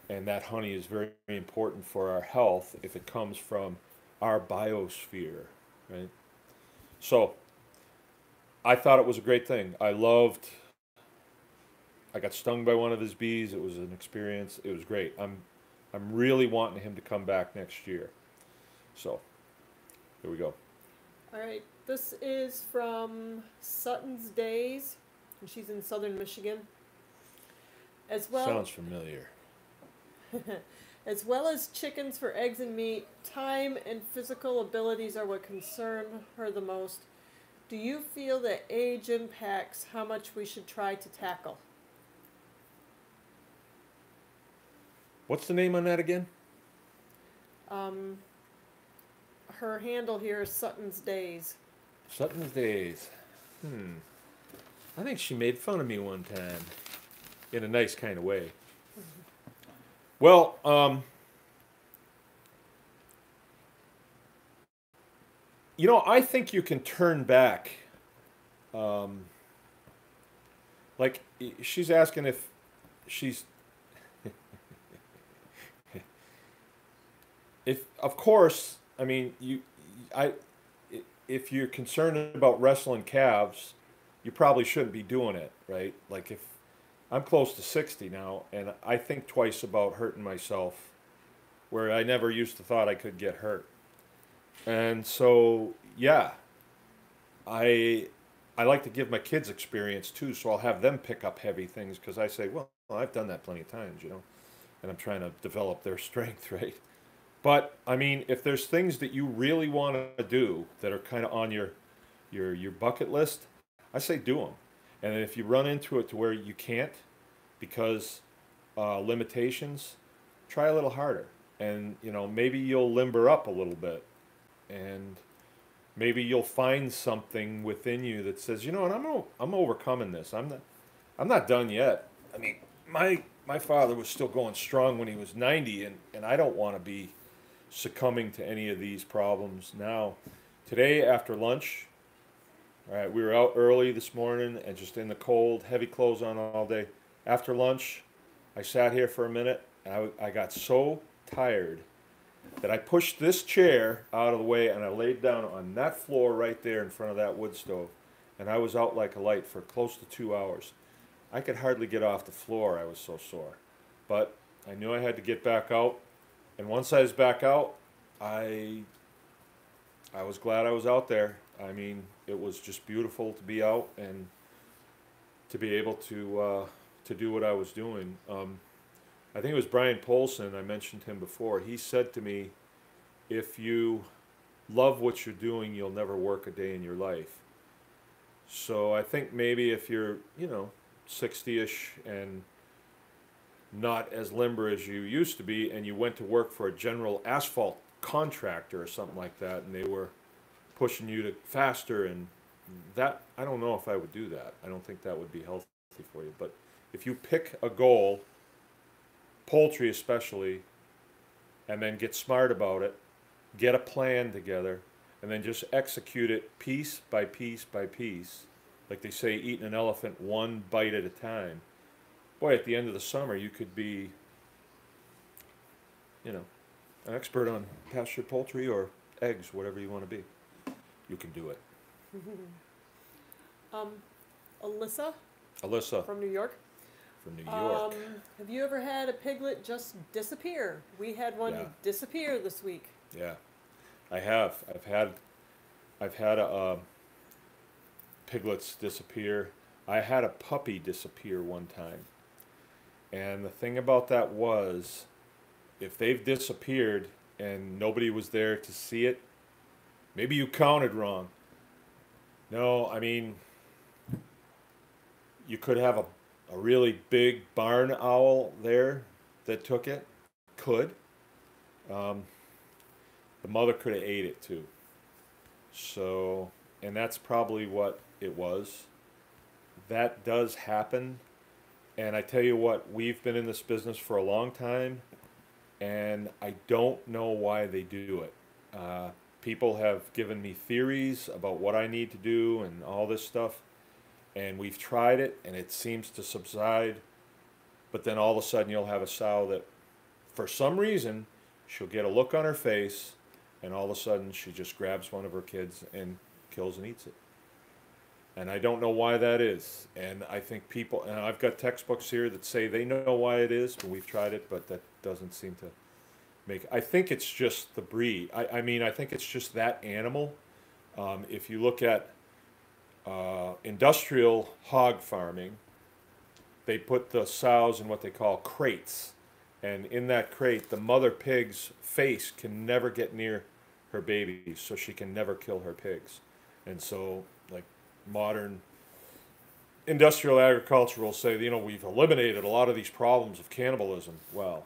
S1: and that honey is very, very important for our health if it comes from our biosphere, right? So I thought it was a great thing. I got stung by one of his bees. It was an experience. It was great. I'm really wanting him to come back next year. So here we go.
S2: All right, this is from Sutton's Days, and she's in southern Michigan. As well,
S1: Sounds familiar.
S2: as well as chickens for eggs and meat, time and physical abilities are what concern her the most. Do you feel that age impacts how much we should try to tackle?
S1: What's the name on that again?
S2: Her handle here is Sutton's Days.
S1: Sutton's Days. I think she made fun of me one time, in a nice kind of way. Well, I think you can turn back. Like she's asking if she's, of course, I mean, if you're concerned about wrestling calves, you probably shouldn't be doing it, right? Like if I'm close to 60 now, and I think twice about hurting myself, where I never used to thought I could get hurt. And so, yeah, I like to give my kids experience too, so I'll have them pick up heavy things because I say, well, I've done that plenty of times, and I'm trying to develop their strength, right? But I mean, if there's things that you really want to do that are kind of on your bucket list, I say do them. And then if you run into it to where you can't because limitations, try a little harder. And maybe you'll limber up a little bit, and maybe you'll find something within you that says, what, I'm overcoming this. I'm not done yet. I mean, my father was still going strong when he was 90, and I don't want to be succumbing to any of these problems now. Today after lunch, all right, we were out early this morning and just in the cold, heavy clothes on all day. After lunch, I sat here for a minute, and I got so tired that I pushed this chair out of the way and I laid down on that floor right there in front of that wood stove, and I was out like a light for close to 2 hours. I could hardly get off the floor, I was so sore. But I knew I had to get back out, and once I was back out, I was glad I was out there. I mean, it was just beautiful to be out and to be able to do what I was doing. I think it was Brian Polson, I mentioned him before. He said to me, if you love what you're doing, you'll never work a day in your life. So I think maybe if you're, 60-ish and not as limber as you used to be, and you went to work for a general asphalt contractor or something like that, and they were pushing you to faster, and that, I don't know if I would do that. I don't think that would be healthy for you. But if you pick a goal, poultry especially, and then get smart about it, get a plan together, and then just execute it piece by piece by piece, like they say, eating an elephant one bite at a time. Boy, at the end of the summer, you could be, an expert on pastured poultry or eggs, whatever you want to be. You can do it.
S2: Alyssa from New York.
S1: From New York.
S2: Have you ever had a piglet just disappear? We had one disappear this week.
S1: Yeah, I have. I've had piglets disappear. I had a puppy disappear one time. And the thing about that was, if they've disappeared and nobody was there to see it, maybe you counted wrong. No, I mean, you could have a really big barn owl there that took it. Could. Um, the mother could have ate it too. So, and that's probably what it was. That does happen. And I tell you what, we've been in this business for a long time, and I don't know why they do it. People have given me theories about what I need to do and all this stuff, and we've tried it, and it seems to subside. But then all of a sudden, you'll have a sow that, for some reason, she'll get a look on her face, and all of a sudden, she just grabs one of her kids and kills and eats it. And I don't know why that is. And I think people, and I've got textbooks here that say they know why it is, but we've tried it, but that doesn't seem to make, I think it's just the breed. I mean, I think it's just that animal. If you look at industrial hog farming, they put the sows in what they call crates. And in that crate, the mother pig's face can never get near her babies, so she can never kill her pigs. And so, like, modern industrial agriculture will say, you know, we've eliminated a lot of these problems of cannibalism. Well,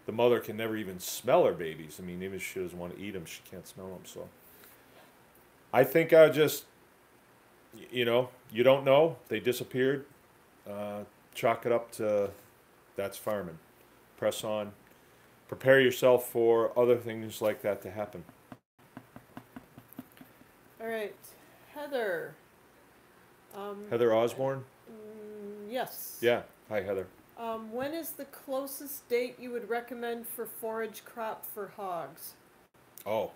S1: the mother can never even smell her babies. I mean, even if she doesn't want to eat them, she can't smell them. So I think I just, you know, you don't know. They disappeared. Chalk it up to that's farming. Press on. Prepare yourself for other things like that to happen.
S2: All right, Heather.
S1: Heather Osborne?
S2: Yes.
S1: Yeah. Hi, Heather.
S2: When is the closest date you would recommend for forage crop for hogs?
S1: Oh.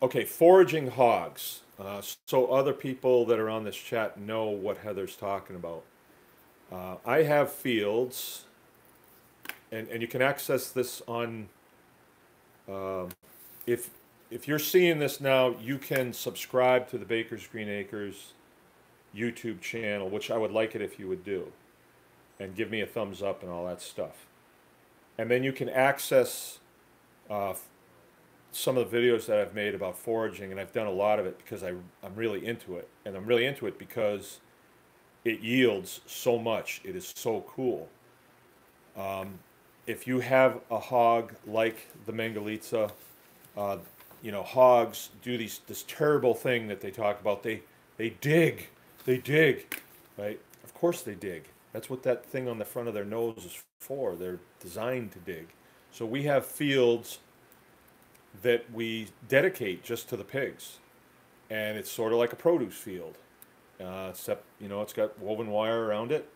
S1: Okay, foraging hogs. So other people that are on this chat know what Heather's talking about. I have fields, and you can access this on, if you're seeing this now, you can subscribe to the Baker's Green Acres YouTube channel, which I would like it if you would do, and give me a thumbs up and all that stuff. And then you can access some of the videos that I've made about foraging, and I've done a lot of it because I'm really into it. And I'm really into it because it yields so much. It is so cool. If you have a hog like the Mangalitsa, you know, hogs do this terrible thing that they talk about. They dig, right? Of course they dig. That's what that thing on the front of their nose is for. They're designed to dig. So we have fields that we dedicate just to the pigs, and it's sort of like a produce field, except, you know, it's got woven wire around it,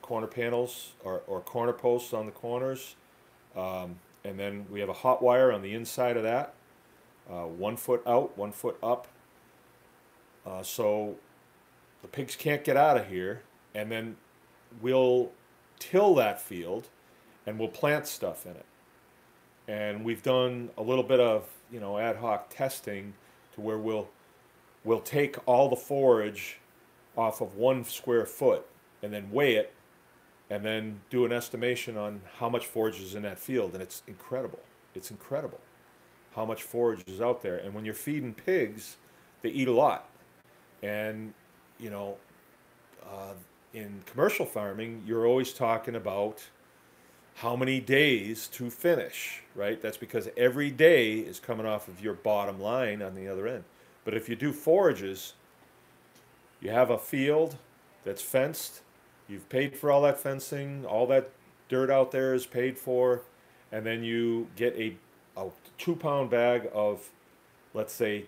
S1: corner panels or corner posts on the corners, and then we have a hot wire on the inside of that, 1 foot out, 1 foot up, so the pigs can't get out of here. And then we'll till that field and we'll plant stuff in it. And we've done a little bit of, you know, ad hoc testing to where we'll take all the forage off of 1 square foot and then weigh it and then do an estimation on how much forage is in that field. And it's incredible. It's incredible how much forage is out there. And when you're feeding pigs, they eat a lot. And, you know, in commercial farming, you're always talking about how many days to finish, right? That's because every day is coming off of your bottom line on the other end. But if you do forages, you have a field that's fenced, you've paid for all that fencing, all that dirt out there is paid for, and then you get a 2-pound bag of, let's say,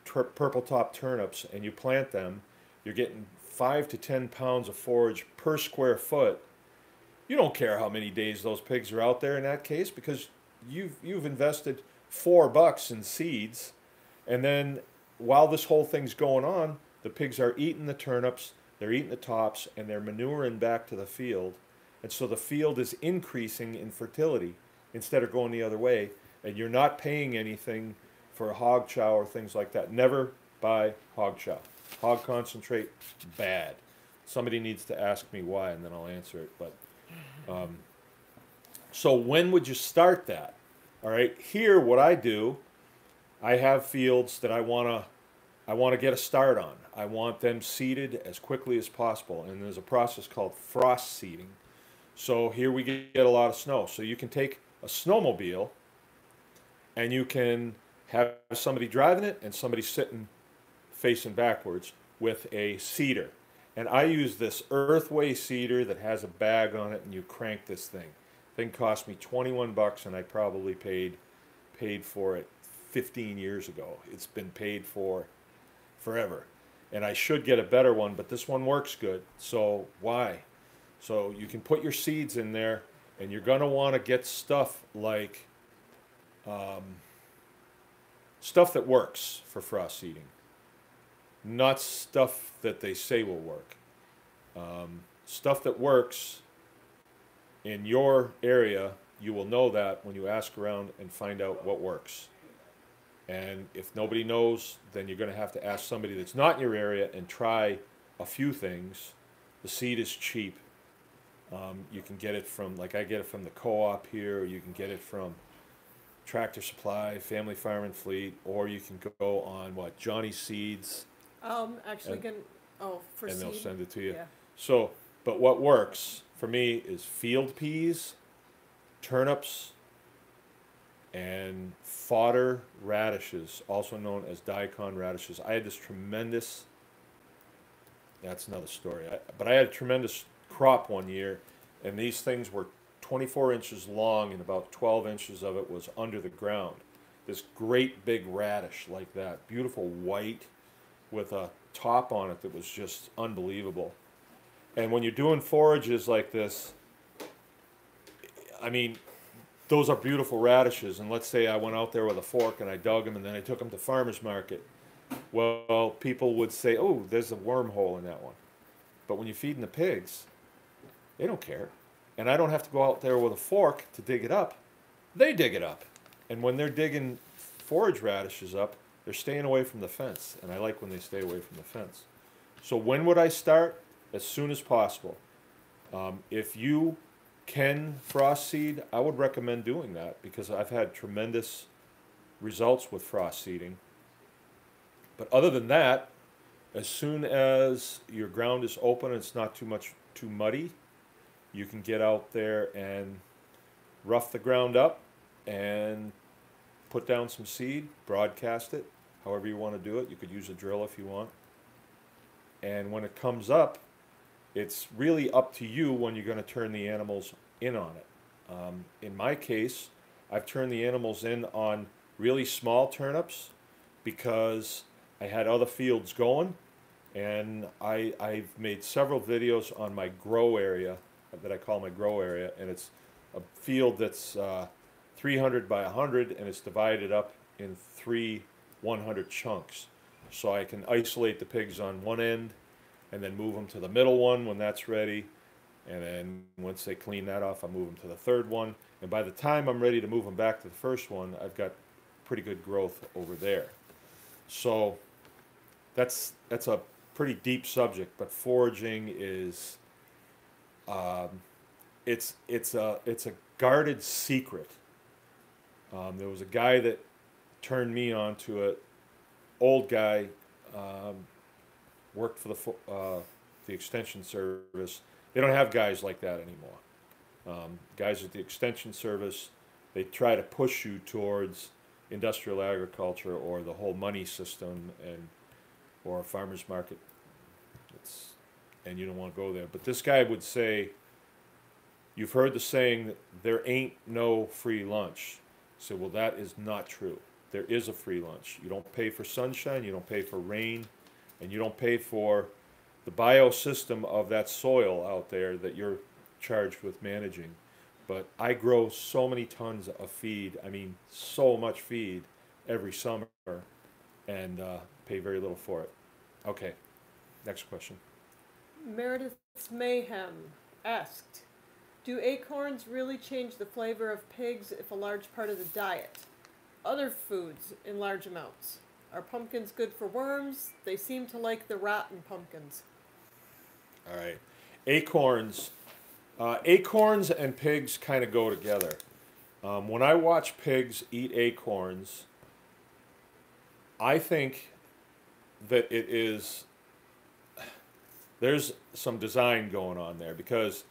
S1: purple top turnips, and you plant them. You're getting 5 to 10 pounds of forage per square foot. You don't care how many days those pigs are out there in that case, because you've invested $4 in seeds, and then while this whole thing's going on, the pigs are eating the turnips, they're eating the tops, and they're manuring back to the field. And so the field is increasing in fertility instead of going the other way, and you're not paying anything for hog chow or things like that. Never buy hog chow. Hog concentrate, bad. Somebody needs to ask me why, and then I'll answer it. But so when would you start that? All right. Here, what I do, I have fields that I want to get a start on. I want them seeded as quickly as possible, and there's a process called frost seeding. So here we get a lot of snow. So you can take a snowmobile, and you can have somebody driving it and somebody sitting facing backwards with a seeder. And I use this Earthway seeder that has a bag on it, and you crank this thing. Thing cost me 21 bucks, and I probably paid for it 15 years ago. It's been paid for forever. And I should get a better one, but this one works good. So why? So you can put your seeds in there, and you're going to want to get stuff like stuff that works for frost seeding, not stuff that they say will work. Stuff that works in your area, you will know that when you ask around and find out what works. And if nobody knows, then you're going to have to ask somebody that's not in your area and try a few things. The seed is cheap. You can get it from, like I get it from the co-op here, or you can get it from Tractor Supply, Family Farm and Fleet, or you can go on Johnny Seeds.
S2: Actually, for
S1: and
S2: seed.
S1: they'll send it to you.
S2: Yeah.
S1: So, but what works for me is field peas, turnips, and fodder radishes, also known as daikon radishes. I had this tremendous, that's another story, but I had a tremendous crop one year, and these things were 24 inches long, and about 12 inches of it was under the ground. This great big radish like that, beautiful white with a top on it that was just unbelievable. And when you're doing forages like this, I mean, those are beautiful radishes. And let's say I went out there with a fork and I dug them and then I took them to farmer's market. Well, people would say, oh, there's a wormhole in that one. But when you're feeding the pigs, they don't care. And I don't have to go out there with a fork to dig it up. They dig it up. And when they're digging forage radishes up, they're staying away from the fence. And I like when they stay away from the fence. So when would I start? As soon as possible. If you can frost seed, I would recommend doing that because I've had tremendous results with frost seeding. But other than that, as soon as your ground is open and it's not too muddy, you can get out there and rough the ground up and put down some seed, broadcast it, however you want to do it. You could use a drill if you want. And when it comes up, it's really up to you when you're going to turn the animals in on it. In my case, I've turned the animals in on really small turnips because I had other fields going, and I've made several videos on my grow area that I call my grow area, and it's a field that's 300 by 100, and it's divided up in 3 100 chunks. So I can isolate the pigs on one end and then move them to the middle one when that's ready. And then once they clean that off, I move them to the third one. And by the time I'm ready to move them back to the first one, I've got pretty good growth over there. So that's a pretty deep subject, but foraging is it's a guarded secret. There was a guy that turned me on to it. Old guy, worked for the extension service. They don't have guys like that anymore. Guys at the extension service, they try to push you towards industrial agriculture or the whole money system or a farmer's market. And you don't want to go there. But this guy would say, you've heard the saying that there ain't no free lunch. I said, well, that is not true. There is a free lunch. You don't pay for sunshine, you don't pay for rain, and you don't pay for the biosystem of that soil out there that you're charged with managing. But I grow so many tons of feed, I mean so much feed every summer, and pay very little for it. Okay, next question.
S2: Meredith's Mayhem asked, do acorns really change the flavor of pigs if a large part of the diet? other foods in large amounts. Are pumpkins good for worms? They seem to like the rotten pumpkins.
S1: All right. Acorns. Acorns and pigs kind of go together. When I watch pigs eat acorns, I think that there's some design going on there, because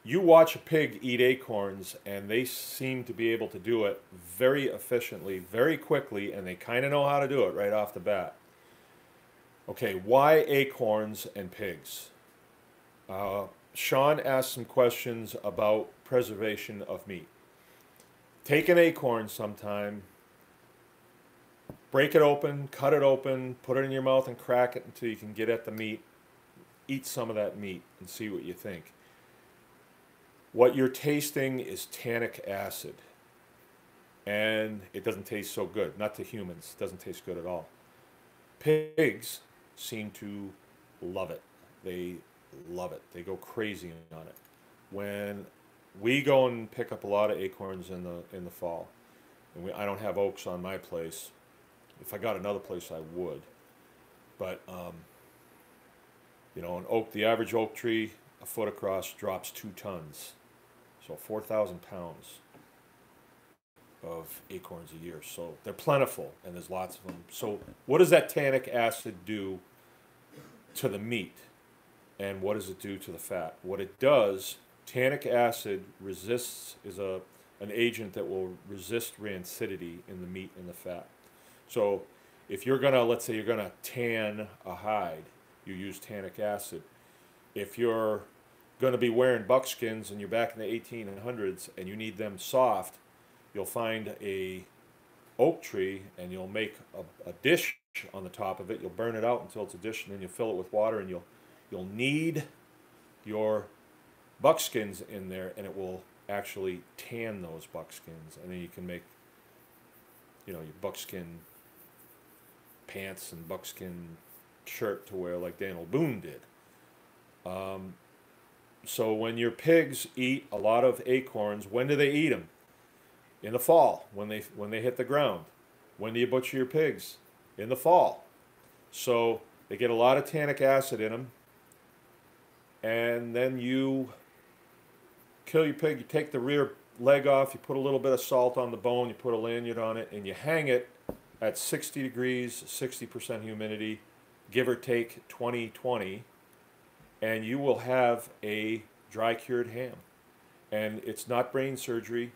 S1: you watch a pig eat acorns and they seem to be able to do it very efficiently, very quickly, and they kind of know how to do it right off the bat. Okay, why acorns and pigs? Sean asked some questions about preservation of meat. Take an acorn sometime, break it open, cut it open, put it in your mouth and crack it until you can get at the meat. Eat some of that meat and see what you think. What you're tasting is tannic acid, and it doesn't taste so good. Not to humans, it doesn't taste good at all. Pigs seem to love it. They love it. They go crazy on it. When we go and pick up a lot of acorns in the fall, and I don't have oaks on my place. If I got another place, I would. But you know, an oak, the average oak tree, a foot across, drops 2 tons. So 4,000 pounds of acorns a year. So they're plentiful, and there's lots of them. So what does that tannic acid do to the meat? And what does it do to the fat? What it does, tannic acid is an agent that will resist rancidity in the meat and the fat. So if you're gonna, let's say you're gonna tan a hide, you use tannic acid. If you're going to be wearing buckskins and you're back in the 1800s and you need them soft, you'll find a oak tree and you'll make a dish on the top of it. You'll burn it out until it's a dish, and then you'll fill it with water, and you'll knead your buckskins in there, and it will actually tan those buckskins, and then you can make, you know, your buckskin pants and buckskin shirt to wear like Daniel Boone did. So when your pigs eat a lot of acorns, when do they eat them? In the fall, when they hit the ground. When do you butcher your pigs? In the fall. So they get a lot of tannic acid in them, and then you kill your pig. You take the rear leg off, you put a little bit of salt on the bone, you put a lanyard on it, and you hang it at 60 degrees, 60% humidity, give or take 20/20, and you will have a dry cured ham. And it's not brain surgery.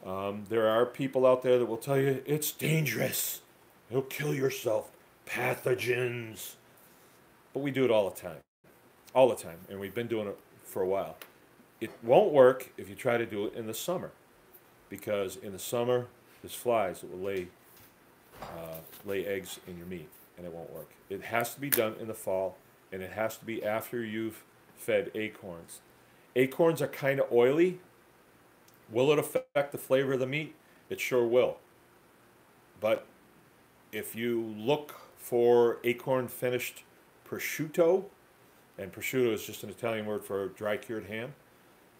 S1: There are people out there that will tell you it's dangerous, you'll kill yourself, pathogens. But we do it all the time, and we've been doing it for a while. It won't work if you try to do it in the summer, because in the summer there's flies that will lay eggs in your meat, and it won't work. It has to be done in the fall, and it has to be after you've fed acorns. Acorns are kind of oily. Will it affect the flavor of the meat? It sure will. But if you look for acorn finished prosciutto, and prosciutto is just an Italian word for dry cured ham,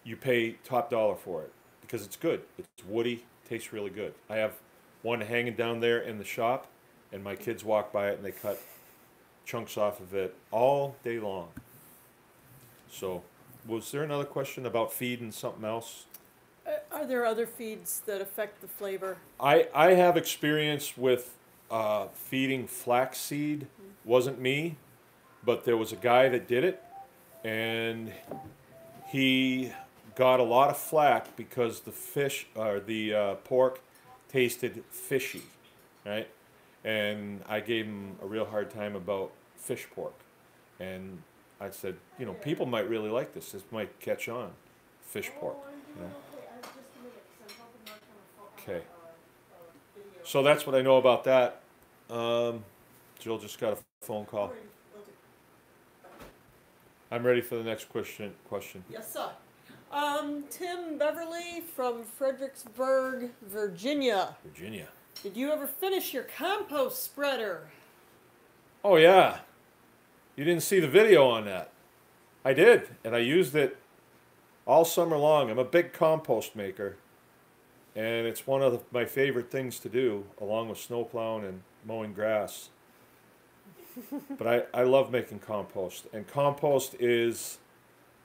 S1: you pay top dollar for it because it's good. It's woody, tastes really good. I have one hanging down there in the shop, and my kids walk by it and they cut chunks off of it all day long. So, was there another question about feed and something else?
S2: Are there other feeds that affect the flavor?
S1: I have experience with feeding flaxseed. Wasn't me, but there was a guy that did it, and he got a lot of flack because the fish or the pork tasted fishy, right? And I gave him a real hard time about fish pork, and I said, you know, people might really like this. This might catch on, fish pork. You know? Okay. So that's what I know about that. Jill just got a phone call. I'm ready for the next question.
S2: Yes, sir. Tim Beverly from Fredericksburg, Virginia. Did you ever finish your compost spreader?
S1: Oh, yeah. You didn't see the video on that. I did, and I used it all summer long. I'm a big compost maker. and it's one of my favorite things to do, along with snow plowing and mowing grass. But I love making compost, and compost is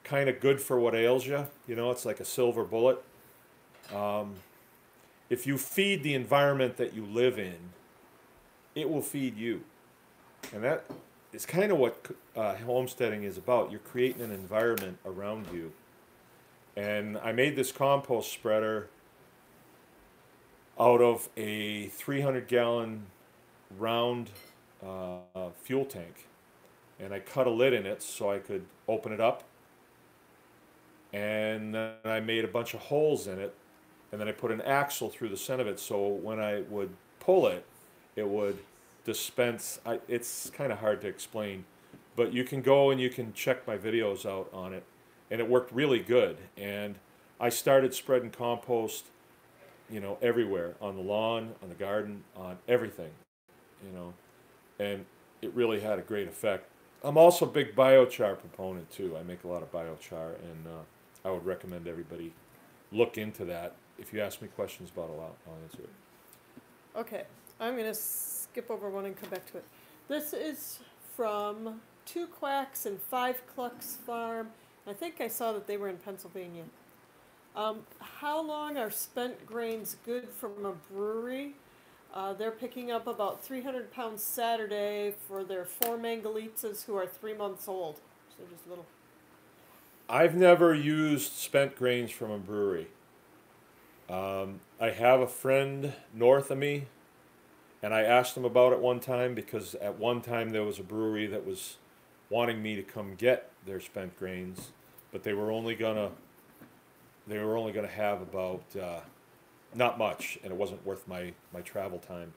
S1: kind of good for what ails you. You know, it's like a silver bullet. Um, if you feed the environment that you live in, it will feed you. And that is kind of what homesteading is about. You're creating an environment around you. And I made this compost spreader out of a 300-gallon round fuel tank. And I cut a lid in it so I could open it up. And then I made a bunch of holes in it. And then I put an axle through the center of it so when I would pull it, it would dispense. It's kind of hard to explain, but you can go and you can check my videos out on it, and it worked really good. And I started spreading compost, you know, everywhere, on the lawn, on the garden, on everything, you know, and it really had a great effect. I'm also a big biochar proponent too. I make a lot of biochar, and I would recommend everybody look into that. If you ask me questions about it, I'll answer it.
S2: Okay, I'm going to skip over one and come back to it. This is from 2 Quacks and 5 Clucks Farm. I think I saw that they were in Pennsylvania. How long are spent grains good from a brewery? They're picking up about 300 pounds Saturday for their 4 Mangalitsas who are 3 months old. So just little.
S1: I've never used spent grains from a brewery. I have a friend north of me, and I asked him about it one time because at one time there was a brewery that was wanting me to come get their spent grains, but they were only gonna have about not much, and it wasn't worth my travel time.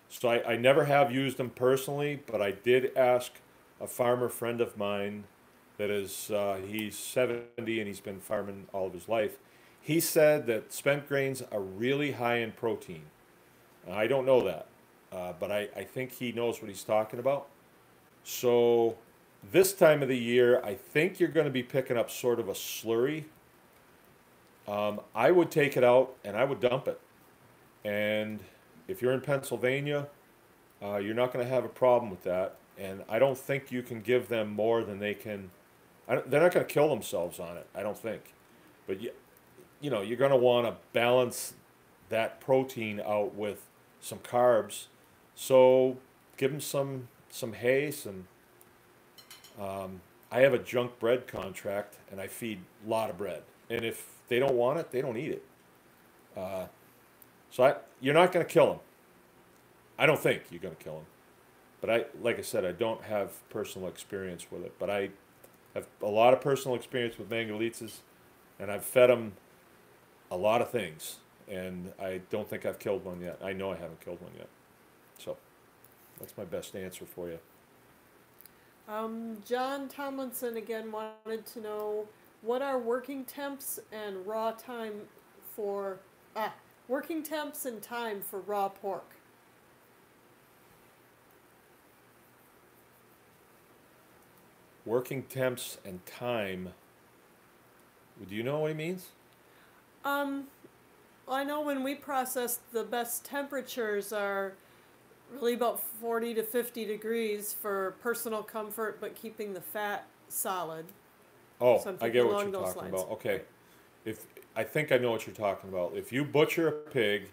S1: So I never have used them personally, but I did ask a farmer friend of mine that is he's 70 and he's been farming all of his life. He said that spent grains are really high in protein. I don't know that, but I think he knows what he's talking about. So this time of the year, I think you're going to be picking up sort of a slurry. I would take it out and I would dump it. And if you're in Pennsylvania, you're not going to have a problem with that. And I don't think you can give them more than they can. They're not going to kill themselves on it, I don't think. But you know, you're going to want to balance that protein out with some carbs. So give them some hay, I have a junk bread contract, and I feed a lot of bread. And if they don't want it, they don't eat it. You're not going to kill them. I don't think you're going to kill them. But like I said, I don't have personal experience with it. But I have a lot of personal experience with Mangalitsas, and I've fed them a lot of things. And I don't think I've killed one yet. I know I haven't killed one yet. So that's my best answer for you.
S2: John Tomlinson again wanted to know what are working temps and raw time for working temps and time for raw pork.
S1: Working temps and time. Do you know what he means?
S2: I know when we process, the best temperatures are really about 40 to 50 degrees for personal comfort, but keeping the fat solid.
S1: Oh,
S2: So
S1: I get what
S2: along
S1: you're
S2: those
S1: talking
S2: lines.
S1: about. Okay. I think I know what you're talking about. If you butcher a pig,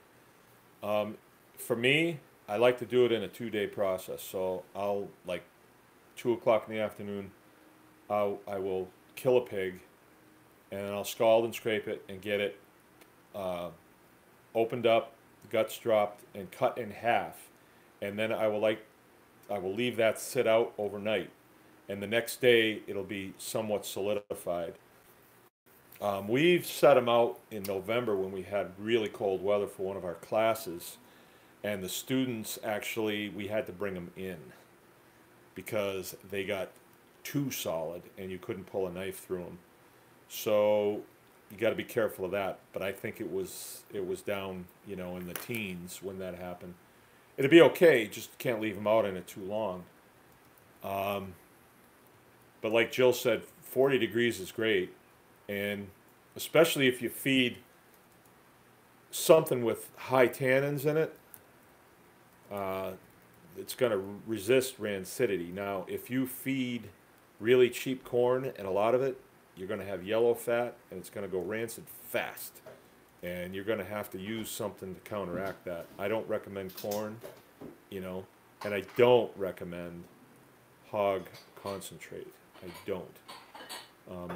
S1: for me, I like to do it in a 2-day process. So I'll, like 2 o'clock in the afternoon, I will kill a pig, and I'll scald and scrape it and get it opened up, guts dropped, and cut in half. And then I will leave that sit out overnight, and the next day it'll be somewhat solidified. We've set them out in November when we had really cold weather for one of our classes, and the students actually, we had to bring them in because they got too solid and you couldn't pull a knife through them. So you got to be careful of that. But I think it was down, you know, in the teens when that happened. It'd be okay, just can't leave them out in it too long. But like Jill said, 40 degrees is great, and especially if you feed something with high tannins in it, uh, it's going to resist rancidity. Now, if you feed really cheap corn and a lot of it, you're going to have yellow fat and it's going to go rancid fast. And you're going to have to use something to counteract that. I don't recommend corn, you know, and I don't recommend hog concentrate. I don't.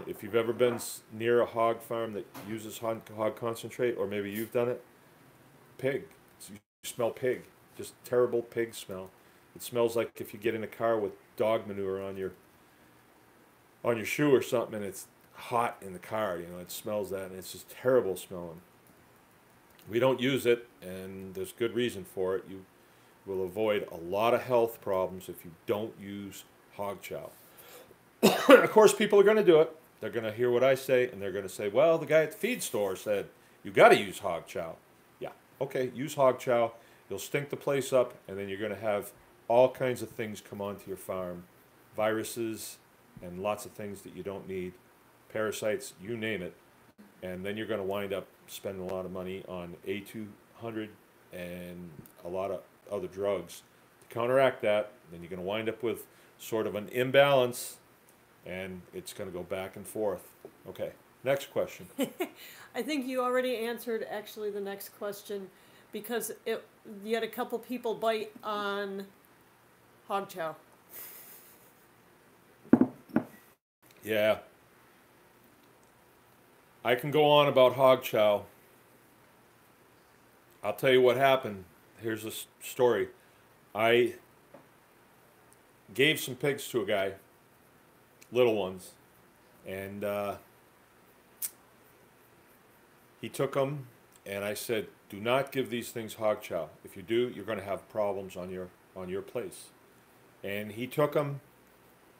S1: If you've ever been near a hog farm that uses hog concentrate, or maybe you've done it, pig. You smell pig. Just terrible pig smell. It smells like if you get in a car with dog manure on your shoe or something, and it's hot in the car. You know, it smells that, and it's just terrible smelling. We don't use it, and there's good reason for it. You will avoid a lot of health problems if you don't use hog chow. Of course, people are going to do it. They're going to hear what I say, and they're going to say, well, the guy at the feed store said, you got to use hog chow. Yeah, okay, use hog chow. You'll stink the place up, and then you're going to have all kinds of things come onto your farm. Viruses and lots of things that you don't need. Parasites, you name it. And then you're going to wind up spending a lot of money on A200 and a lot of other drugs. To counteract that, then you're going to wind up with sort of an imbalance, and it's going to go back and forth. Okay, next question.
S2: I think you already answered actually the next question, because you had a couple people bite on hog chow.
S1: Yeah. I can go on about hog chow. I'll tell you what happened. Here's a story. I gave some pigs to a guy, little ones, and he took them, and I said, do not give these things hog chow. If you do, you're going to have problems on your place. And he took them,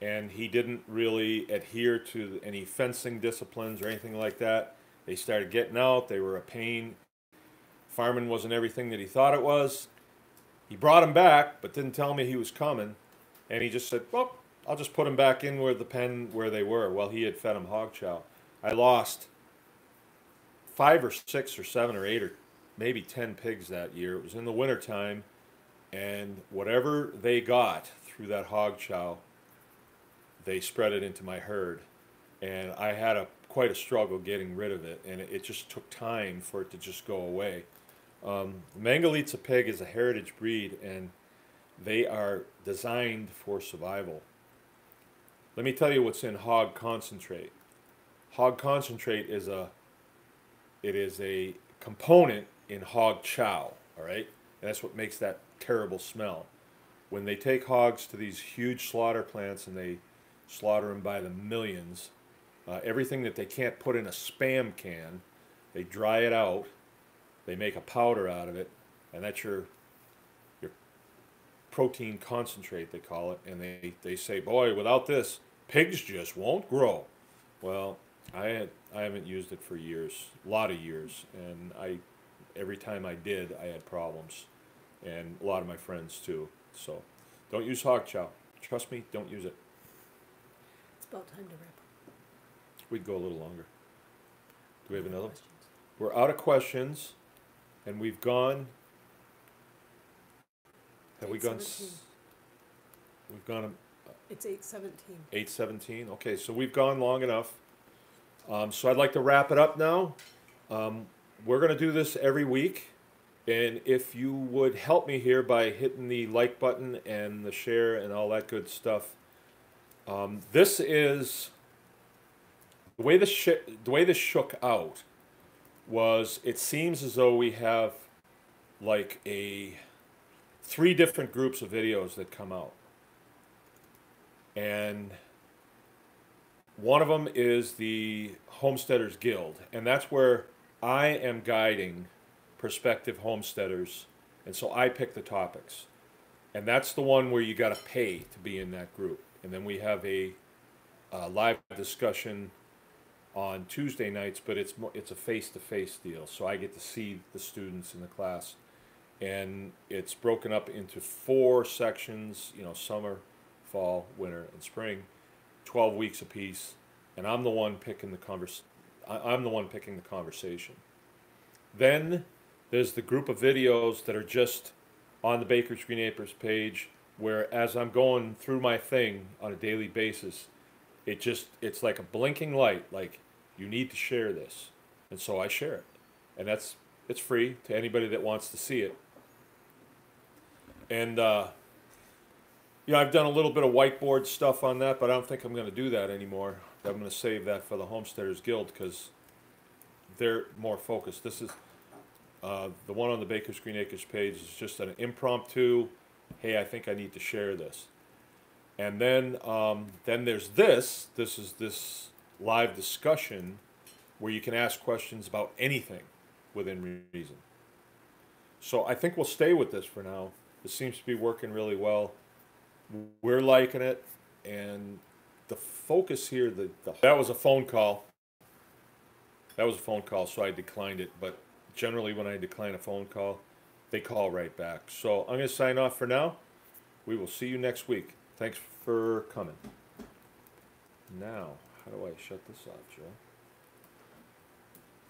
S1: and he didn't really adhere to any fencing disciplines or anything like that. They started getting out. They were a pain. Farming wasn't everything that he thought it was. He brought him back, but didn't tell me he was coming. And he just said, well, I'll just put him back in where the pen where they were. Well, he had fed him hog chow. I lost 5 or 6 or 7 or 8 or maybe 10 pigs that year. It was in the wintertime, and whatever they got through that hog chow, they spread it into my herd. And I had quite a struggle getting rid of it, and it just took time for it to just go away. Mangalitsa pig is a heritage breed, and they are designed for survival. Let me tell you what's in hog concentrate. Hog concentrate is a component in hog chow, all right? And that's what makes that terrible smell. When they take hogs to these huge slaughter plants and they slaughter them by the millions, everything that they can't put in a Spam can, they dry it out, they make a powder out of it, and that's your protein concentrate, they call it, and they say, boy, without this, pigs just won't grow. Well, I haven't used it for years, a lot of years, and every time I did, I had problems, and a lot of my friends too. So don't use hog chow. Trust me, don't use it.
S2: It's about time to wrap up.
S1: We'd go a little longer. Do we have another?
S2: Questions?
S1: We're out of questions, and we've gone. Have we gone?
S2: 8:17.
S1: We've gone.
S2: It's 8:17.
S1: 8:17. Okay, so we've gone long enough. So I'd like to wrap it up now. We're going to do this every week, and if you would help me here by hitting the like button and the share and all that good stuff. This is the way this shook out was, it seems as though we have like 3 different groups of videos that come out. And one of them is the Homesteaders Guild, and that's where I am guiding prospective homesteaders, and so I pick the topics. And that's the one where you got to pay to be in that group. And then we have a live discussion on Tuesday nights, but it's a face-to-face deal, so I get to see the students in the class. And it's broken up into 4 sections, you know, summer, fall, winter, and spring, 12 weeks apiece, and I'm the one picking the conversation. Then There's the group of videos that are just on the Baker's Green Acres page, where as I'm going through my thing on a daily basis, it's like a blinking light, like you need to share this. And so I share it. And it's free to anybody that wants to see it. And I've done a little bit of whiteboard stuff on that, but I don't think I'm going to do that anymore. I'm going to save that for the Homesteaders Guild because they're more focused. This is the one on the Baker's Green Acres page is just an impromptu, hey, I think I need to share this. And then there's this. This is this live discussion where you can ask questions about anything within reason. So I think we'll stay with this for now. It seems to be working really well. We're liking it, and the focus here, that was a phone call. That was a phone call, so I declined it. But generally, when I decline a phone call, they call right back. So I'm going to sign off for now. We will see you next week. Thanks for coming. Now, how do I shut this off, Joe?